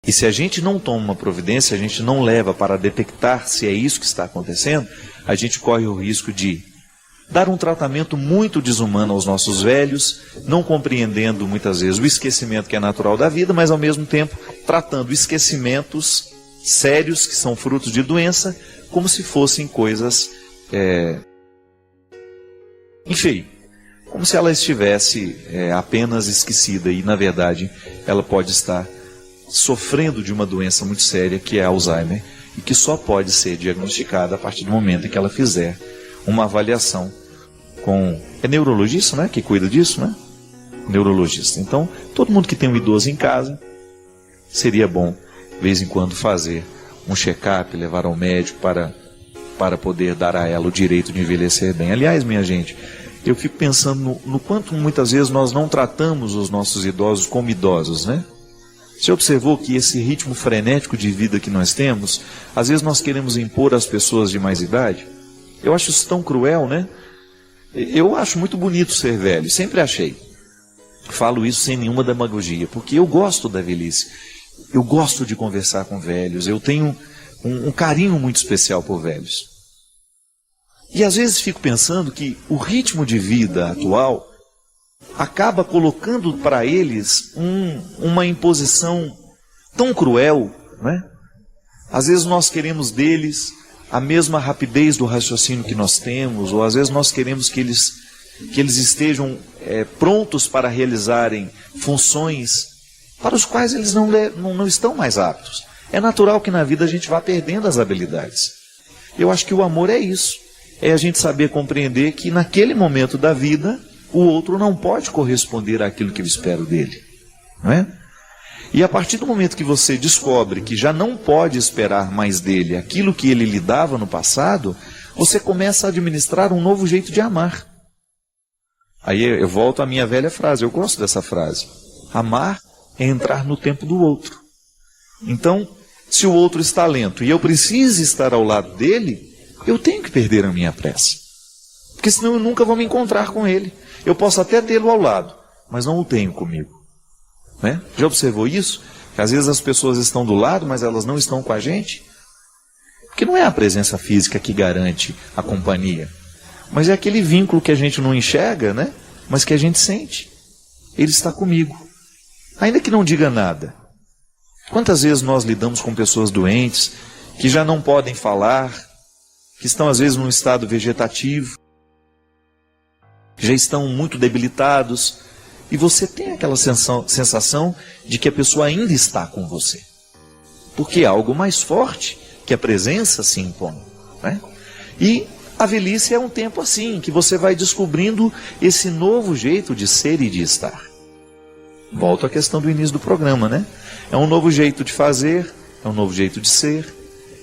E se a gente não toma uma providência, a gente não leva para detectar se é isso que está acontecendo, a gente corre o risco de dar um tratamento muito desumano aos nossos velhos, não compreendendo muitas vezes o esquecimento que é natural da vida, mas ao mesmo tempo tratando esquecimentos sérios que são frutos de doença, como se fossem coisas, enfim, como se ela estivesse apenas esquecida e na verdade ela pode estar sofrendo de uma doença muito séria que é Alzheimer e que só pode ser diagnosticada a partir do momento em que ela fizer uma avaliação com... É neurologista, né? Que cuida disso, né? Neurologista. Então, todo mundo que tem um idoso em casa, seria bom, de vez em quando, fazer um check-up, levar ao médico para poder dar a ela o direito de envelhecer bem. Aliás, minha gente, eu fico pensando no quanto muitas vezes nós não tratamos os nossos idosos como idosos, né? Você observou que esse ritmo frenético de vida que nós temos, às vezes nós queremos impor às pessoas de mais idade? Eu acho isso tão cruel, né? Eu acho muito bonito ser velho, sempre achei. Falo isso sem nenhuma demagogia, porque eu gosto da velhice. Eu gosto de conversar com velhos, eu tenho um carinho muito especial por velhos. E às vezes fico pensando que o ritmo de vida atual acaba colocando para eles uma imposição tão cruel, né? Às vezes nós queremos deles a mesma rapidez do raciocínio que nós temos, ou às vezes nós queremos que eles estejam prontos para realizarem funções para os quais eles não estão mais aptos. É natural que na vida a gente vá perdendo as habilidades. Eu acho que o amor é isso, é a gente saber compreender que naquele momento da vida o outro não pode corresponder àquilo que eu espero dele, não é? E a partir do momento que você descobre que já não pode esperar mais dele aquilo que ele lhe dava no passado, você começa a administrar um novo jeito de amar. Aí eu volto à minha velha frase, eu gosto dessa frase. Amar é entrar no tempo do outro. Então, se o outro está lento e eu preciso estar ao lado dele, eu tenho que perder a minha pressa. Porque senão eu nunca vou me encontrar com ele. Eu posso até tê-lo ao lado, mas não o tenho comigo. Né? Já observou isso? Que às vezes as pessoas estão do lado, mas elas não estão com a gente? Porque não é a presença física que garante a companhia, mas é aquele vínculo que a gente não enxerga, né? Mas que a gente sente. Ele está comigo. Ainda que não diga nada. Quantas vezes nós lidamos com pessoas doentes, que já não podem falar, que estão às vezes num estado vegetativo, que já estão muito debilitados, e você tem aquela sensação de que a pessoa ainda está com você. Porque é algo mais forte que a presença se impõe. Né? E a velhice é um tempo assim, que você vai descobrindo esse novo jeito de ser e de estar. Volto à questão do início do programa, né? É um novo jeito de fazer, é um novo jeito de ser.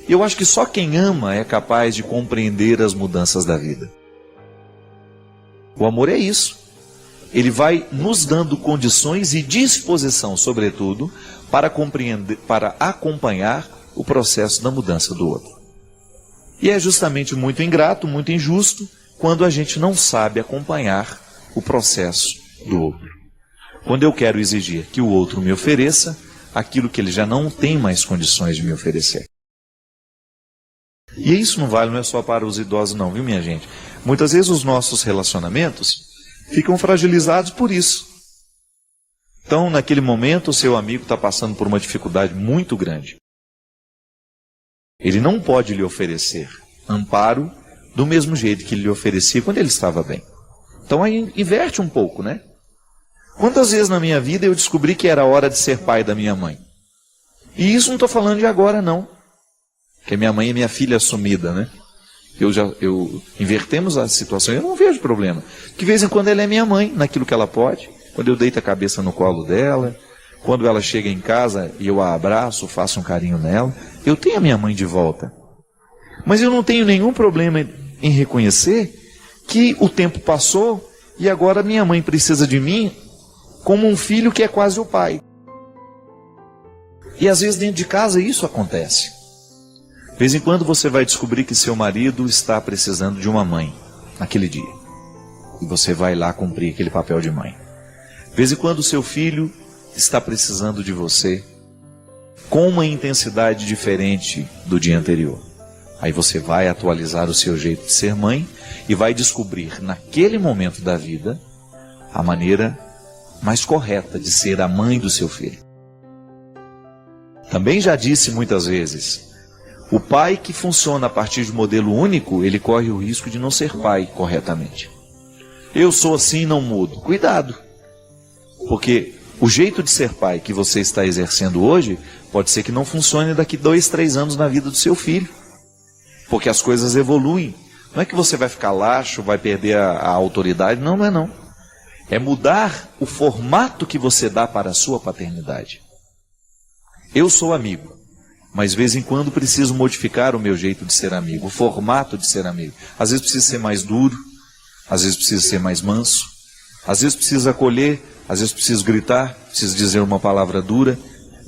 E eu acho que só quem ama é capaz de compreender as mudanças da vida. O amor é isso. Ele vai nos dando condições e disposição, sobretudo, para compreender, para acompanhar o processo da mudança do outro. E é justamente muito ingrato, muito injusto, quando a gente não sabe acompanhar o processo do outro. Quando eu quero exigir que o outro me ofereça aquilo que ele já não tem mais condições de me oferecer. E isso não é só para os idosos não, viu minha gente? Muitas vezes os nossos relacionamentos ficam fragilizados por isso. Então, naquele momento, o seu amigo está passando por uma dificuldade muito grande. Ele não pode lhe oferecer amparo do mesmo jeito que ele lhe oferecia quando ele estava bem. Então, aí inverte um pouco, né? Quantas vezes na minha vida eu descobri que era hora de ser pai da minha mãe? E isso não estou falando de agora, não. Porque minha mãe é minha filha assumida, né? Invertemos a situação, eu não vejo problema. De vez em quando ela é minha mãe, naquilo que ela pode. Quando eu deito a cabeça no colo dela, quando ela chega em casa e eu a abraço, faço um carinho nela, eu tenho a minha mãe de volta. Mas eu não tenho nenhum problema em reconhecer que o tempo passou e agora minha mãe precisa de mim como um filho que é quase o pai. E às vezes dentro de casa isso acontece. De vez em quando você vai descobrir que seu marido está precisando de uma mãe naquele dia. E você vai lá cumprir aquele papel de mãe. De vez em quando seu filho está precisando de você com uma intensidade diferente do dia anterior. Aí você vai atualizar o seu jeito de ser mãe e vai descobrir naquele momento da vida a maneira mais correta de ser a mãe do seu filho. Também já disse muitas vezes, o pai que funciona a partir de modelo único, ele corre o risco de não ser pai corretamente. Eu sou assim e não mudo. Cuidado, porque o jeito de ser pai que você está exercendo hoje pode ser que não funcione daqui 2, 3 anos na vida do seu filho. Porque as coisas evoluem. Não é que você vai ficar laxo, vai perder a autoridade. Não, não é não. É mudar o formato que você dá para a sua paternidade. Eu sou amigo, mas de vez em quando preciso modificar o meu jeito de ser amigo, o formato de ser amigo. Às vezes preciso ser mais duro, às vezes preciso ser mais manso, às vezes preciso acolher, às vezes preciso gritar, preciso dizer uma palavra dura,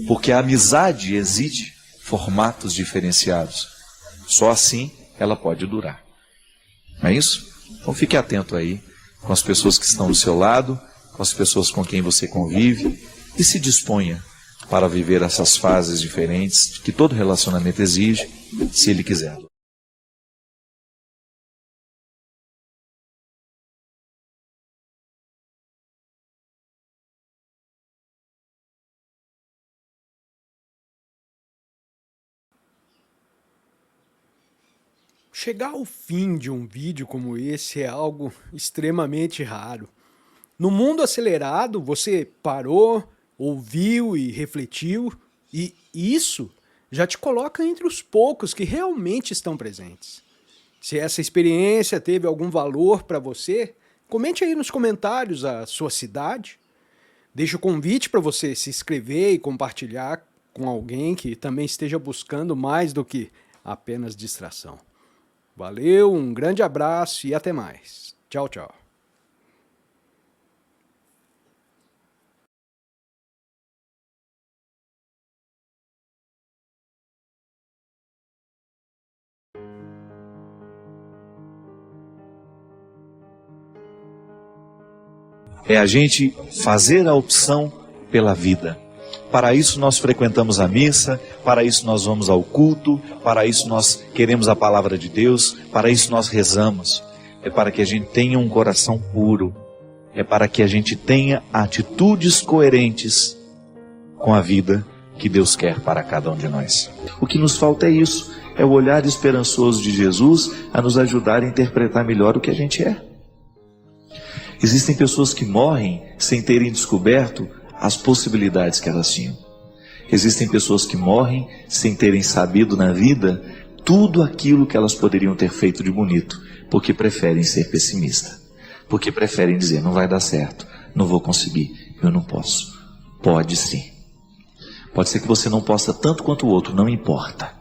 porque a amizade exige formatos diferenciados. Só assim ela pode durar. Não é isso? Então fique atento aí com as pessoas que estão do seu lado, com as pessoas com quem você convive e se disponha para viver essas fases diferentes que todo relacionamento exige, se ele quiser. Chegar ao fim de um vídeo como esse é algo extremamente raro. No mundo acelerado, você parou, ouviu e refletiu, e isso já te coloca entre os poucos que realmente estão presentes. Se essa experiência teve algum valor para você, comente aí nos comentários a sua cidade. Deixo o convite para você se inscrever e compartilhar com alguém que também esteja buscando mais do que apenas distração. Valeu, um grande abraço e até mais. Tchau, tchau. É a gente fazer a opção pela vida. Para isso nós frequentamos a missa, para isso nós vamos ao culto, para isso nós queremos a palavra de Deus, para isso nós rezamos. É para que a gente tenha um coração puro, é para que a gente tenha atitudes coerentes com a vida que Deus quer para cada um de nós. O que nos falta é isso, é o olhar esperançoso de Jesus a nos ajudar a interpretar melhor o que a gente é. Existem pessoas que morrem sem terem descoberto as possibilidades que elas tinham. Existem pessoas que morrem sem terem sabido na vida tudo aquilo que elas poderiam ter feito de bonito, porque preferem ser pessimistas, porque preferem dizer, não vai dar certo, não vou conseguir, eu não posso. Pode sim. Pode ser que você não possa tanto quanto o outro, não importa.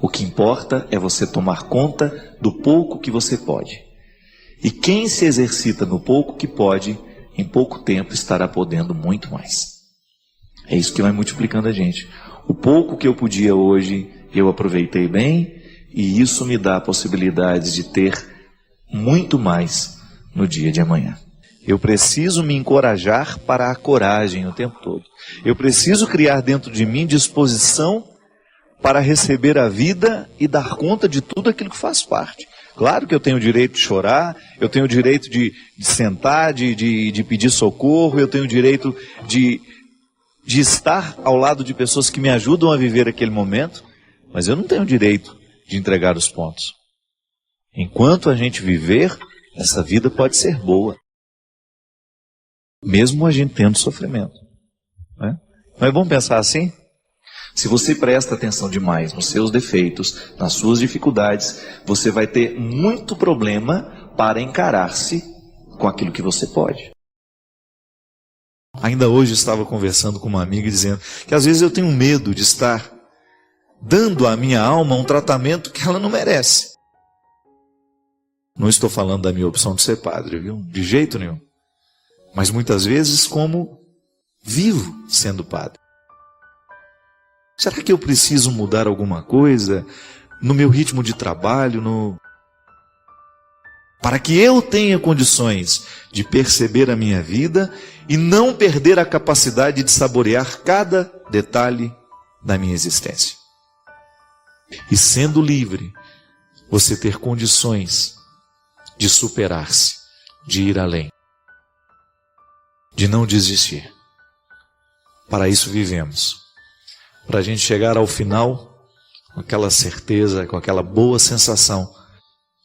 O que importa é você tomar conta do pouco que você pode. E quem se exercita no pouco que pode, em pouco tempo estará podendo muito mais. É isso que vai multiplicando a gente. O pouco que eu podia hoje, eu aproveitei bem, e isso me dá a possibilidade de ter muito mais no dia de amanhã. Eu preciso me encorajar para a coragem o tempo todo. Eu preciso criar dentro de mim disposição para receber a vida e dar conta de tudo aquilo que faz parte. Claro que eu tenho o direito de chorar, eu tenho o direito de sentar, de pedir socorro, eu tenho o direito de estar ao lado de pessoas que me ajudam a viver aquele momento, mas eu não tenho o direito de entregar os pontos. Enquanto a gente viver, essa vida pode ser boa, mesmo a gente tendo sofrimento. Né? Mas vamos pensar assim? Se você presta atenção demais nos seus defeitos, nas suas dificuldades, você vai ter muito problema para encarar-se com aquilo que você pode. Ainda hoje estava conversando com uma amiga dizendo que às vezes eu tenho medo de estar dando à minha alma um tratamento que ela não merece. Não estou falando da minha opção de ser padre, viu? De jeito nenhum. Mas muitas vezes como vivo sendo padre. Será que eu preciso mudar alguma coisa no meu ritmo de trabalho, para que eu tenha condições de perceber a minha vida e não perder a capacidade de saborear cada detalhe da minha existência? E sendo livre, você ter condições de superar-se, de ir além, de não desistir. Para isso vivemos. Para a gente chegar ao final com aquela certeza, com aquela boa sensação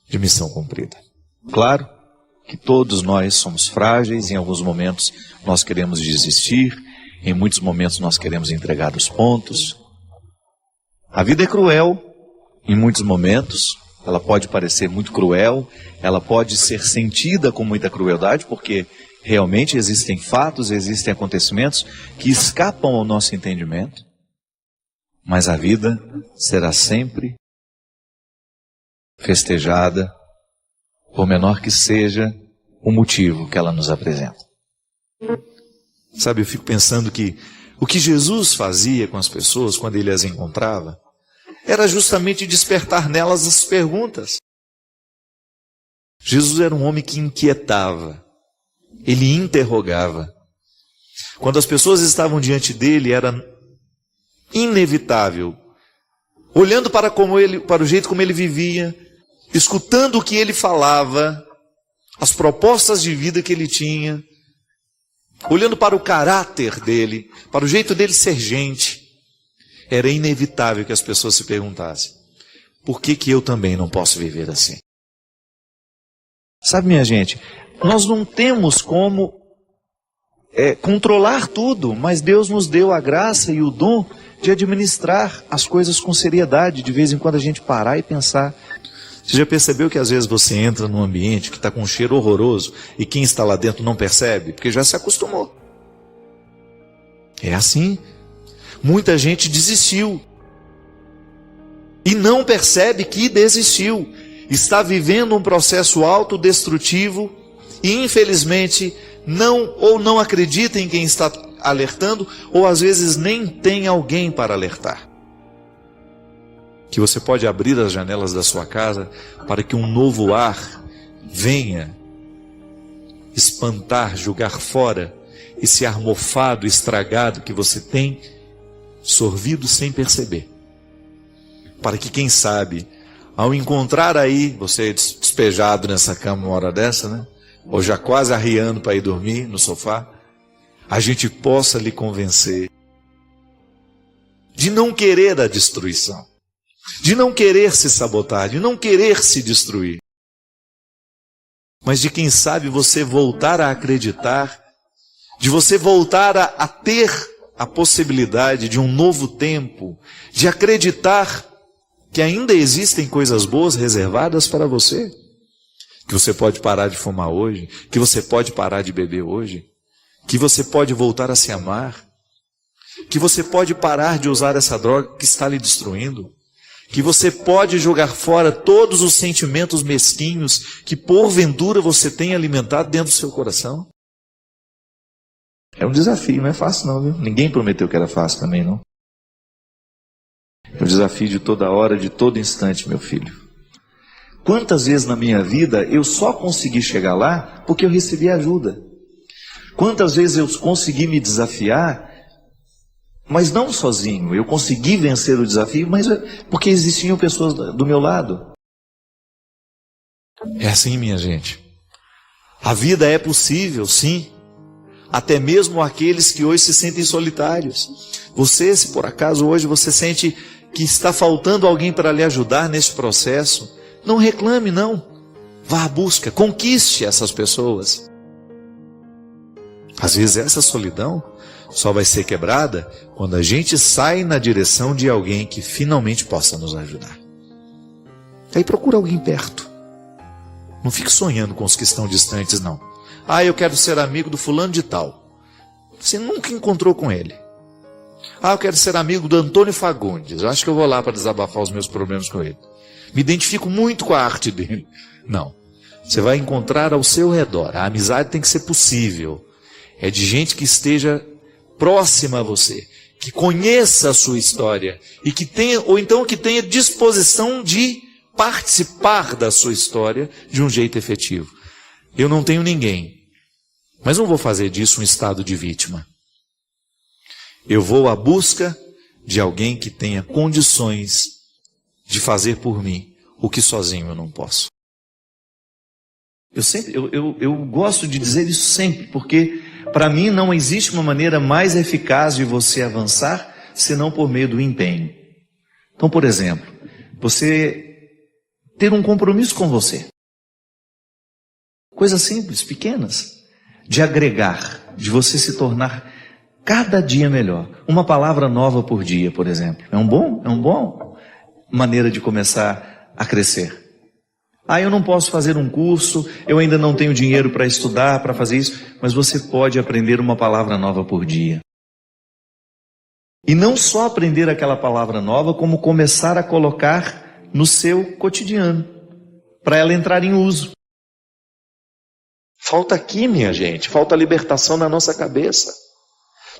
de missão cumprida. Claro que todos nós somos frágeis, em alguns momentos nós queremos desistir, em muitos momentos nós queremos entregar os pontos. A vida é cruel, em muitos momentos, ela pode parecer muito cruel, ela pode ser sentida com muita crueldade, porque realmente existem fatos, existem acontecimentos que escapam ao nosso entendimento, mas a vida será sempre festejada, por menor que seja o motivo que ela nos apresenta. Sabe, eu fico pensando que o que Jesus fazia com as pessoas quando ele as encontrava era justamente despertar nelas as perguntas. Jesus era um homem que inquietava, ele interrogava. Quando as pessoas estavam diante dele, era inevitável, olhando para o jeito como ele vivia, escutando o que ele falava, as propostas de vida que ele tinha, olhando para o caráter dele, para o jeito dele ser gente, era inevitável que as pessoas se perguntassem: por que eu também não posso viver assim? Sabe, minha gente, nós não temos como controlar tudo, mas Deus nos deu a graça e o dom de administrar as coisas com seriedade, de vez em quando a gente parar e pensar. Você já percebeu que às vezes você entra num ambiente que está com um cheiro horroroso e quem está lá dentro não percebe? Porque já se acostumou. É assim. Muita gente desistiu e não percebe que desistiu. Está vivendo um processo autodestrutivo e infelizmente não acredita em quem está alertando, ou às vezes nem tem alguém para alertar. Que você pode abrir as janelas da sua casa para que um novo ar venha espantar, jogar fora esse ar mofado, estragado que você tem sorvido sem perceber. Para que, quem sabe, ao encontrar aí, você despejado nessa cama uma hora dessa, né? Ou já quase arriando para ir dormir no sofá, a gente possa lhe convencer de não querer a destruição, de não querer se sabotar, de não querer se destruir, mas de, quem sabe, você voltar a acreditar, de você voltar a ter a possibilidade de um novo tempo, de acreditar que ainda existem coisas boas reservadas para você, que você pode parar de fumar hoje, que você pode parar de beber hoje, que você pode voltar a se amar, que você pode parar de usar essa droga que está lhe destruindo, que você pode jogar fora todos os sentimentos mesquinhos que porventura você tem alimentado dentro do seu coração. É um desafio, não é fácil não, viu? Ninguém prometeu que era fácil também, não. É um desafio de toda hora, de todo instante, meu filho. Quantas vezes na minha vida eu só consegui chegar lá porque eu recebi ajuda? Quantas vezes eu consegui me desafiar, mas não sozinho? Eu consegui vencer o desafio, mas porque existiam pessoas do meu lado. É assim, minha gente. A vida é possível, sim. Até mesmo aqueles que hoje se sentem solitários. Você, se por acaso hoje você sente que está faltando alguém para lhe ajudar nesse processo, não reclame, não. Vá à busca, conquiste essas pessoas. Às vezes essa solidão só vai ser quebrada quando a gente sai na direção de alguém que finalmente possa nos ajudar. Aí procura alguém perto. Não fique sonhando com os que estão distantes, não. Ah, eu quero ser amigo do fulano de tal. Você nunca encontrou com ele. Eu quero ser amigo do Antônio Fagundes. Eu acho que eu vou lá para desabafar os meus problemas com ele. Me identifico muito com a arte dele. Não. Você vai encontrar ao seu redor. A amizade tem que ser possível. É de gente que esteja próxima a você, que conheça a sua história e que tenha, ou então que tenha disposição de participar da sua história de um jeito efetivo. Eu não tenho ninguém, mas não vou fazer disso um estado de vítima. Eu vou à busca de alguém que tenha condições de fazer por mim o que sozinho eu não posso. Eu gosto de dizer isso sempre, porque para mim não existe uma maneira mais eficaz de você avançar senão por meio do empenho. Então, por exemplo, você ter um compromisso com você. Coisas simples, pequenas, de agregar, de você se tornar cada dia melhor. Uma palavra nova por dia, por exemplo. É um bom maneira de começar a crescer. Eu não posso fazer um curso, eu ainda não tenho dinheiro para estudar, para fazer isso, mas você pode aprender uma palavra nova por dia. E não só aprender aquela palavra nova, como começar a colocar no seu cotidiano, para ela entrar em uso. Falta aqui, minha gente, falta libertação na nossa cabeça.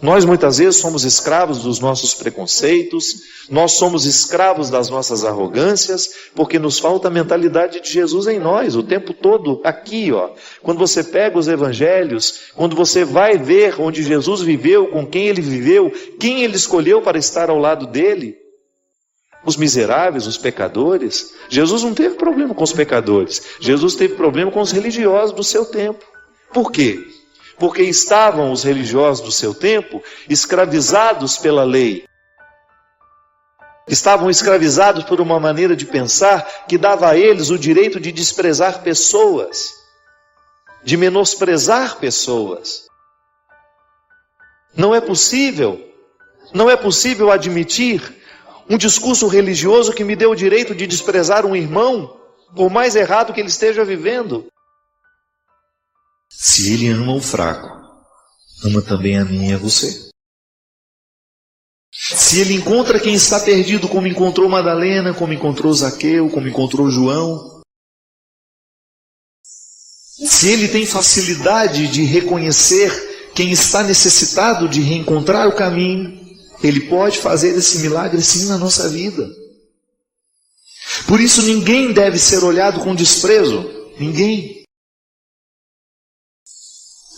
Nós muitas vezes somos escravos dos nossos preconceitos, nós somos escravos das nossas arrogâncias, porque nos falta a mentalidade de Jesus em nós, o tempo todo aqui, ó. Quando você pega os evangelhos, quando você vai ver onde Jesus viveu, com quem ele viveu, quem ele escolheu para estar ao lado dele, os miseráveis, os pecadores. Jesus não teve problema com os pecadores, Jesus teve problema com os religiosos do seu tempo. Por quê? Porque estavam os religiosos do seu tempo escravizados pela lei. Estavam escravizados por uma maneira de pensar que dava a eles o direito de desprezar pessoas, de menosprezar pessoas. Não é possível admitir um discurso religioso que me dê o direito de desprezar um irmão, por mais errado que ele esteja vivendo. Se ele ama o fraco, ama também a mim e a você. Se ele encontra quem está perdido, como encontrou Madalena, como encontrou Zaqueu, como encontrou João. Se ele tem facilidade de reconhecer quem está necessitado de reencontrar o caminho, ele pode fazer esse milagre sim na nossa vida. Por isso ninguém deve ser olhado com desprezo. Ninguém.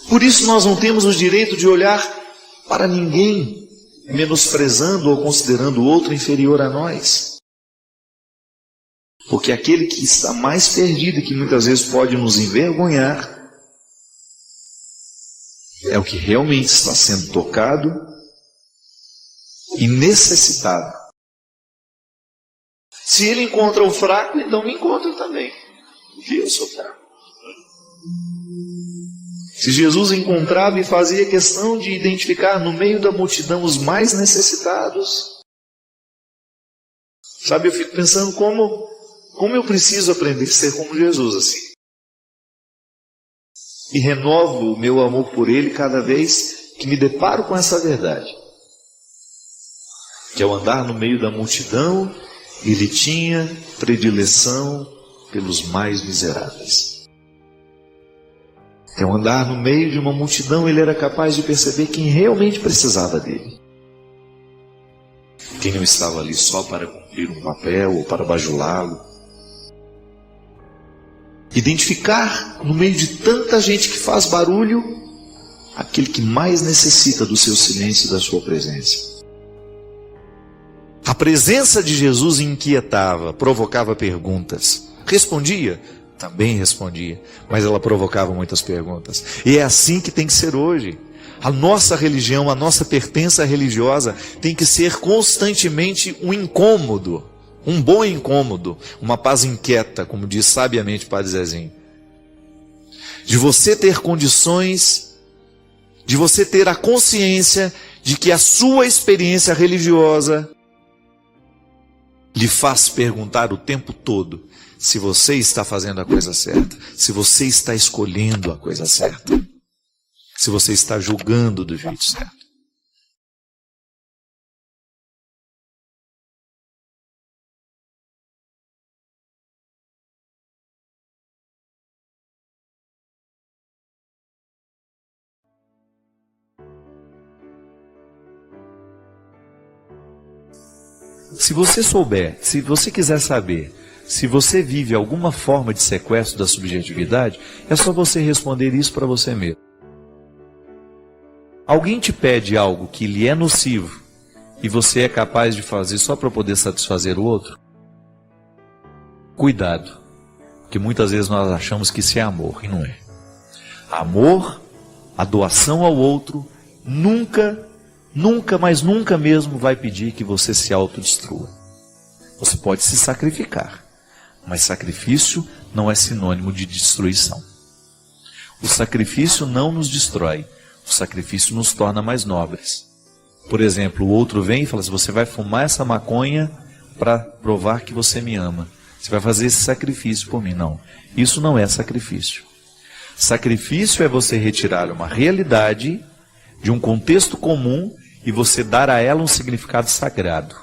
Por isso nós não temos o direito de olhar para ninguém, menosprezando ou considerando o outro inferior a nós. Porque aquele que está mais perdido e que muitas vezes pode nos envergonhar, é o que realmente está sendo tocado e necessitado. Se ele encontra o fraco, então me encontra também, porque eu sou fraco. Se Jesus encontrava e fazia questão de identificar no meio da multidão os mais necessitados, sabe, eu fico pensando como eu preciso aprender a ser como Jesus assim. E renovo o meu amor por Ele cada vez que me deparo com essa verdade. Que ao andar no meio da multidão, Ele tinha predileção pelos mais miseráveis. Que ao andar no meio de uma multidão, Ele era capaz de perceber quem realmente precisava dele. Quem não estava ali só para cumprir um papel ou para bajulá-lo. Identificar no meio de tanta gente que faz barulho, aquele que mais necessita do seu silêncio e da sua presença. A presença de Jesus inquietava, provocava perguntas. Respondia? Também respondia, mas ela provocava muitas perguntas. E é assim que tem que ser hoje. A nossa religião, a nossa pertença religiosa tem que ser constantemente um incômodo, um bom incômodo, uma paz inquieta, como diz sabiamente o Padre Zezinho. De você ter condições, de você ter a consciência de que a sua experiência religiosa lhe faz perguntar o tempo todo se você está fazendo a coisa certa, se você está escolhendo a coisa certa, se você está julgando do jeito certo. Se você souber, se você quiser saber se você vive alguma forma de sequestro da subjetividade, é só você responder isso para você mesmo. Alguém te pede algo que lhe é nocivo e você é capaz de fazer só para poder satisfazer o outro? Cuidado, porque muitas vezes nós achamos que isso é amor e não é. Amor, a doação ao outro, nunca, mas nunca mesmo vai pedir que você se autodestrua. Você pode se sacrificar, mas sacrifício não é sinônimo de destruição. O sacrifício não nos destrói, o sacrifício nos torna mais nobres. Por exemplo, o outro vem e fala assim: você vai fumar essa maconha para provar que você me ama. Você vai fazer esse sacrifício por mim. Não, isso não é sacrifício. Sacrifício é você retirar uma realidade de um contexto comum e você dar a ela um significado sagrado.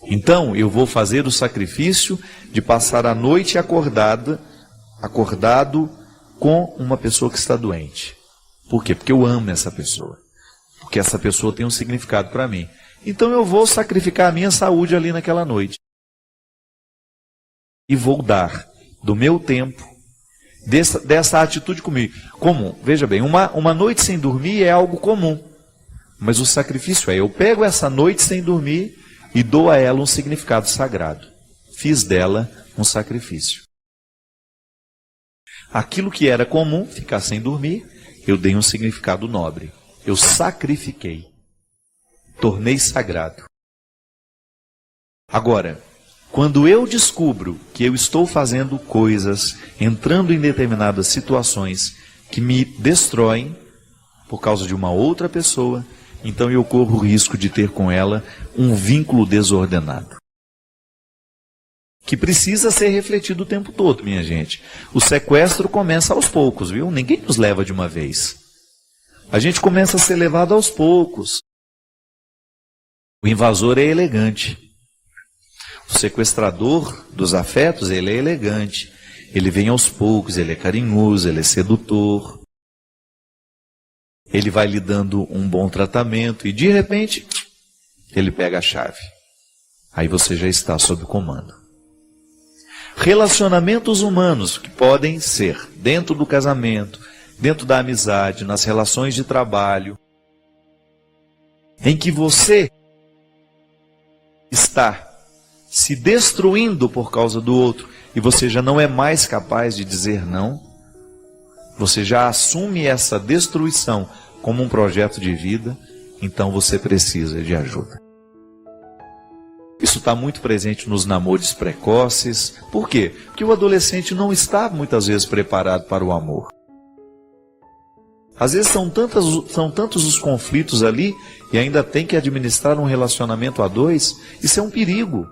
Então, eu vou fazer o sacrifício de passar a noite acordado com uma pessoa que está doente. Por quê? Porque eu amo essa pessoa. Porque essa pessoa tem um significado para mim. Então eu vou sacrificar a minha saúde ali naquela noite. E vou dar do meu tempo, dessa atitude comigo. Comum. Veja bem, uma noite sem dormir é algo comum. Mas o sacrifício é: eu pego essa noite sem dormir e dou a ela um significado sagrado. Fiz dela um sacrifício. Aquilo que era comum, ficar sem dormir, eu dei um significado nobre. Eu sacrifiquei. Tornei sagrado. Agora, quando eu descubro que eu estou fazendo coisas, entrando em determinadas situações que me destroem por causa de uma outra pessoa, então eu corro o risco de ter com ela um vínculo desordenado. Que precisa ser refletido o tempo todo, minha gente. O sequestro começa aos poucos, viu? Ninguém nos leva de uma vez. A gente começa a ser levado aos poucos. O invasor é elegante. O sequestrador dos afetos, ele é elegante. Ele vem aos poucos, ele é carinhoso, ele é sedutor. Ele vai lhe dando um bom tratamento e de repente ele pega a chave. Aí você já está sob comando. Relacionamentos humanos que podem ser dentro do casamento, dentro da amizade, nas relações de trabalho, em que você está se destruindo por causa do outro e você já não é mais capaz de dizer não, você já assume essa destruição como um projeto de vida, então você precisa de ajuda. Isso está muito presente nos namoros precoces. Por quê? Porque o adolescente não está muitas vezes preparado para o amor. Às vezes são tantos os conflitos ali e ainda tem que administrar um relacionamento a dois. Isso é um perigo.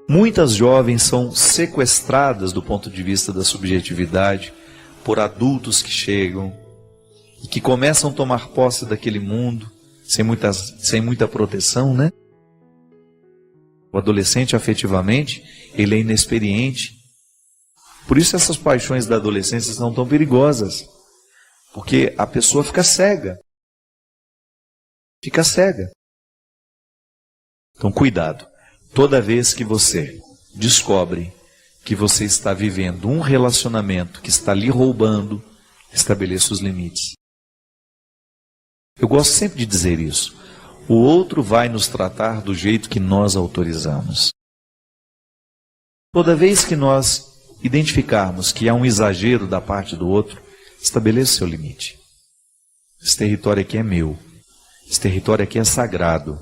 Muitas jovens são sequestradas do ponto de vista da subjetividade por adultos que chegam e que começam a tomar posse daquele mundo sem muita proteção, né? O adolescente, afetivamente, ele é inexperiente. Por isso essas paixões da adolescência são tão perigosas. Porque a pessoa fica cega. Fica cega. Então, cuidado. Toda vez que você descobre que você está vivendo um relacionamento que está lhe roubando, estabeleça os limites. Eu gosto sempre de dizer isso. O outro vai nos tratar do jeito que nós autorizamos. Toda vez que nós identificarmos que há um exagero da parte do outro, estabeleça o seu limite. Esse território aqui é meu. Esse território aqui é sagrado.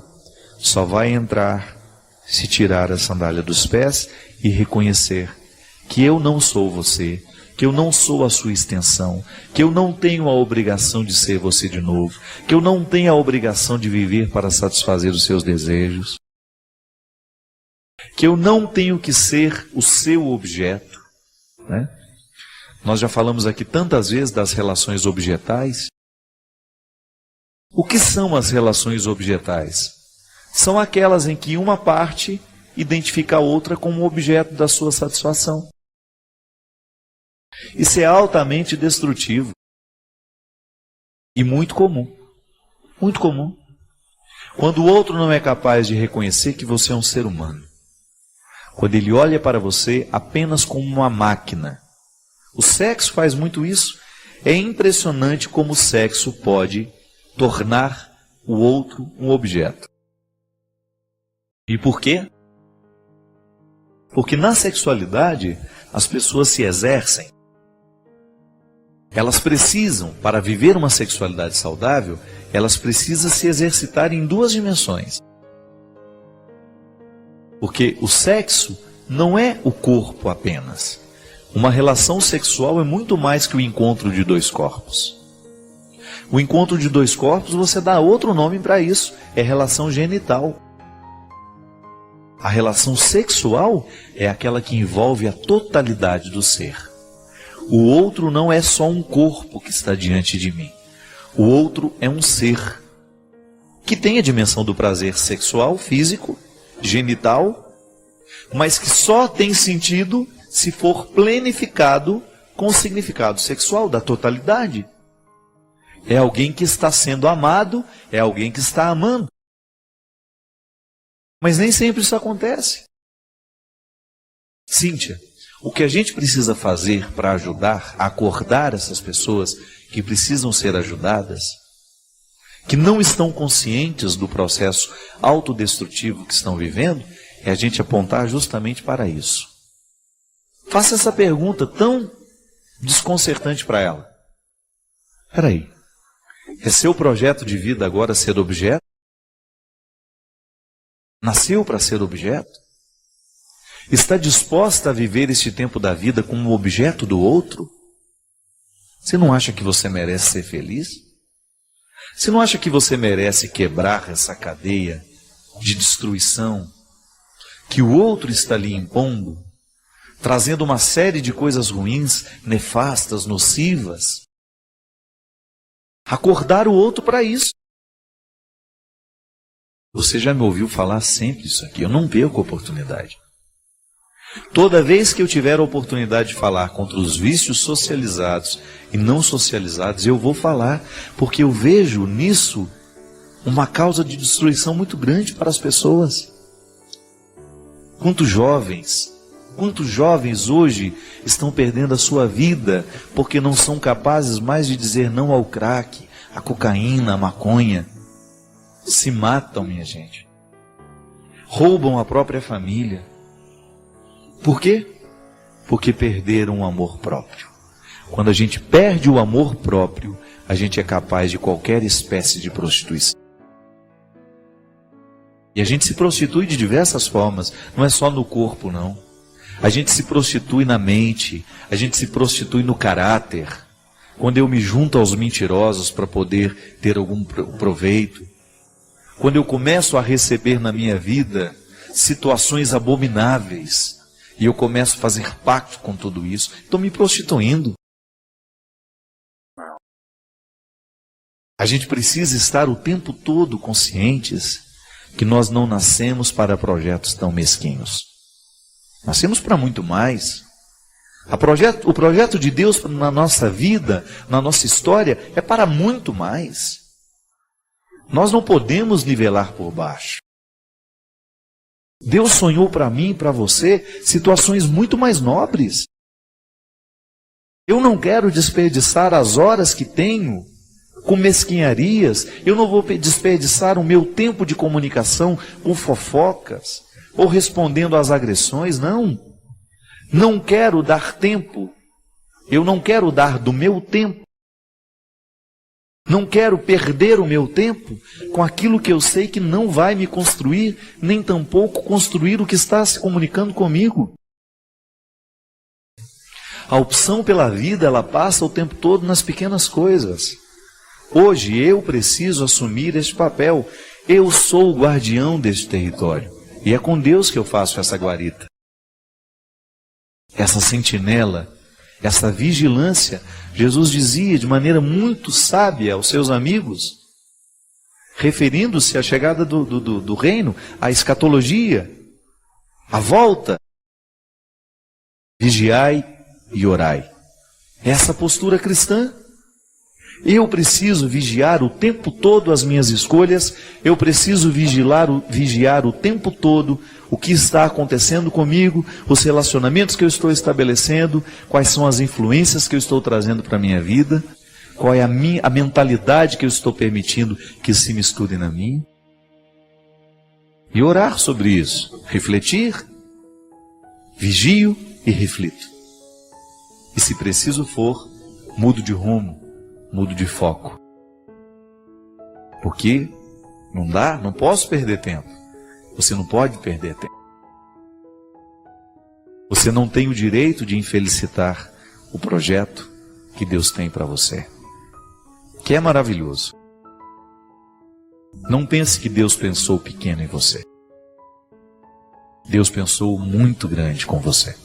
Só vai entrar se tirar a sandália dos pés e reconhecer que eu não sou você, que eu não sou a sua extensão, que eu não tenho a obrigação de ser você de novo, que eu não tenho a obrigação de viver para satisfazer os seus desejos, que eu não tenho que ser o seu objeto, né? Nós já falamos aqui tantas vezes das relações objetais. O que são as relações objetais? São aquelas em que uma parte identifica a outra como objeto da sua satisfação. Isso é altamente destrutivo e muito comum. Muito comum. Quando o outro não é capaz de reconhecer que você é um ser humano. Quando ele olha para você apenas como uma máquina. O sexo faz muito isso. É impressionante como o sexo pode tornar o outro um objeto. E por quê? Porque na sexualidade as pessoas se exercem. Elas precisam, para viver uma sexualidade saudável, elas precisam se exercitar em duas dimensões. Porque o sexo não é o corpo apenas. Uma relação sexual é muito mais que o encontro de dois corpos. O encontro de dois corpos, você dá outro nome para isso, é relação genital. A relação sexual é aquela que envolve a totalidade do ser. O outro não é só um corpo que está diante de mim. O outro é um ser que tem a dimensão do prazer sexual, físico, genital, mas que só tem sentido se for plenificado com o significado sexual da totalidade. É alguém que está sendo amado, é alguém que está amando. Mas nem sempre isso acontece. Cíntia, o que a gente precisa fazer para ajudar a acordar essas pessoas que precisam ser ajudadas, que não estão conscientes do processo autodestrutivo que estão vivendo, é a gente apontar justamente para isso. Faça essa pergunta tão desconcertante para ela. Espera aí, é seu projeto de vida agora ser objeto? Nasceu para ser objeto? Está disposta a viver este tempo da vida como objeto do outro? Você não acha que você merece ser feliz? Você não acha que você merece quebrar essa cadeia de destruição que o outro está lhe impondo, trazendo uma série de coisas ruins, nefastas, nocivas? Acordar o outro para isso. Você já me ouviu falar sempre isso aqui, eu não perco a oportunidade. Toda vez que eu tiver a oportunidade de falar contra os vícios socializados e não socializados, eu vou falar, porque eu vejo nisso uma causa de destruição muito grande para as pessoas. Quantos jovens hoje estão perdendo a sua vida porque não são capazes mais de dizer não ao crack, à cocaína, à maconha. Se matam, minha gente. Roubam a própria família. Por quê? Porque perderam o amor próprio. Quando a gente perde o amor próprio, a gente é capaz de qualquer espécie de prostituição. E a gente se prostitui de diversas formas, não é só no corpo, não. A gente se prostitui na mente, a gente se prostitui no caráter. Quando eu me junto aos mentirosos para poder ter algum proveito. Quando eu começo a receber na minha vida situações abomináveis, e eu começo a fazer pacto com tudo isso, estou me prostituindo. A gente precisa estar o tempo todo conscientes que nós não nascemos para projetos tão mesquinhos. Nascemos para muito mais. O projeto de Deus na nossa vida, na nossa história, é para muito mais. Nós não podemos nivelar por baixo. Deus sonhou para mim e para você situações muito mais nobres. Eu não quero desperdiçar as horas que tenho com mesquinharias. Eu não vou desperdiçar o meu tempo de comunicação com fofocas ou respondendo às agressões, não. Não quero dar tempo. Eu não quero dar do meu tempo. Não quero perder o meu tempo com aquilo que eu sei que não vai me construir, nem tampouco construir o que está se comunicando comigo. A opção pela vida, ela passa o tempo todo nas pequenas coisas. Hoje eu preciso assumir este papel. Eu sou o guardião deste território. E é com Deus que eu faço essa guarita. Essa sentinela, essa vigilância. Jesus dizia de maneira muito sábia aos seus amigos, referindo-se à chegada do reino, à escatologia, à volta. Vigiai e orai. Essa postura cristã. Eu preciso vigiar o tempo todo as minhas escolhas, eu preciso vigiar o tempo todo o que está acontecendo comigo, os relacionamentos que eu estou estabelecendo, quais são as influências que eu estou trazendo para a minha vida, qual é a mentalidade que eu estou permitindo que se misture na minha. E orar sobre isso, refletir, vigio e reflito. E se preciso for, mudo de rumo, mudo de foco. Porque não posso perder tempo. Você não pode perder tempo. Você não tem o direito de infelicitar o projeto que Deus tem para você, que é maravilhoso. Não pense que Deus pensou pequeno em você. Deus pensou muito grande com você.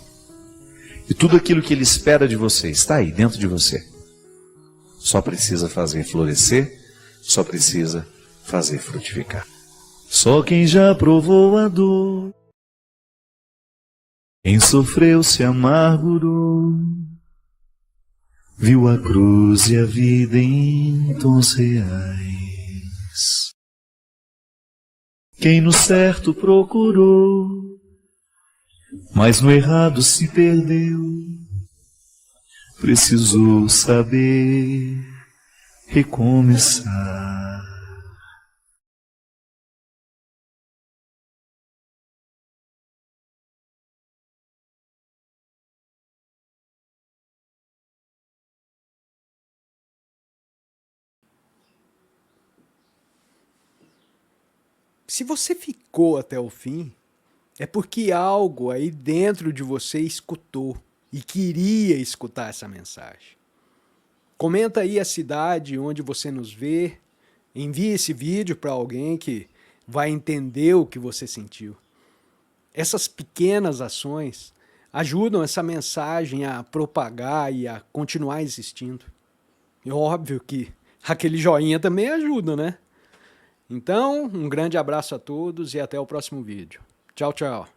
E tudo aquilo que Ele espera de você está aí dentro de você. Só precisa fazer florescer, só precisa fazer frutificar. Só quem já provou a dor, quem sofreu se amargurou, viu a cruz e a vida em tons reais. Quem no certo procurou, mas no errado se perdeu, precisou saber recomeçar. Se você ficou até o fim, é porque algo aí dentro de você escutou e queria escutar essa mensagem. Comenta aí a cidade onde você nos vê, envie esse vídeo para alguém que vai entender o que você sentiu. Essas pequenas ações ajudam essa mensagem a propagar e a continuar existindo. É óbvio que aquele joinha também ajuda, né? Então, um grande abraço a todos e até o próximo vídeo. Tchau, tchau.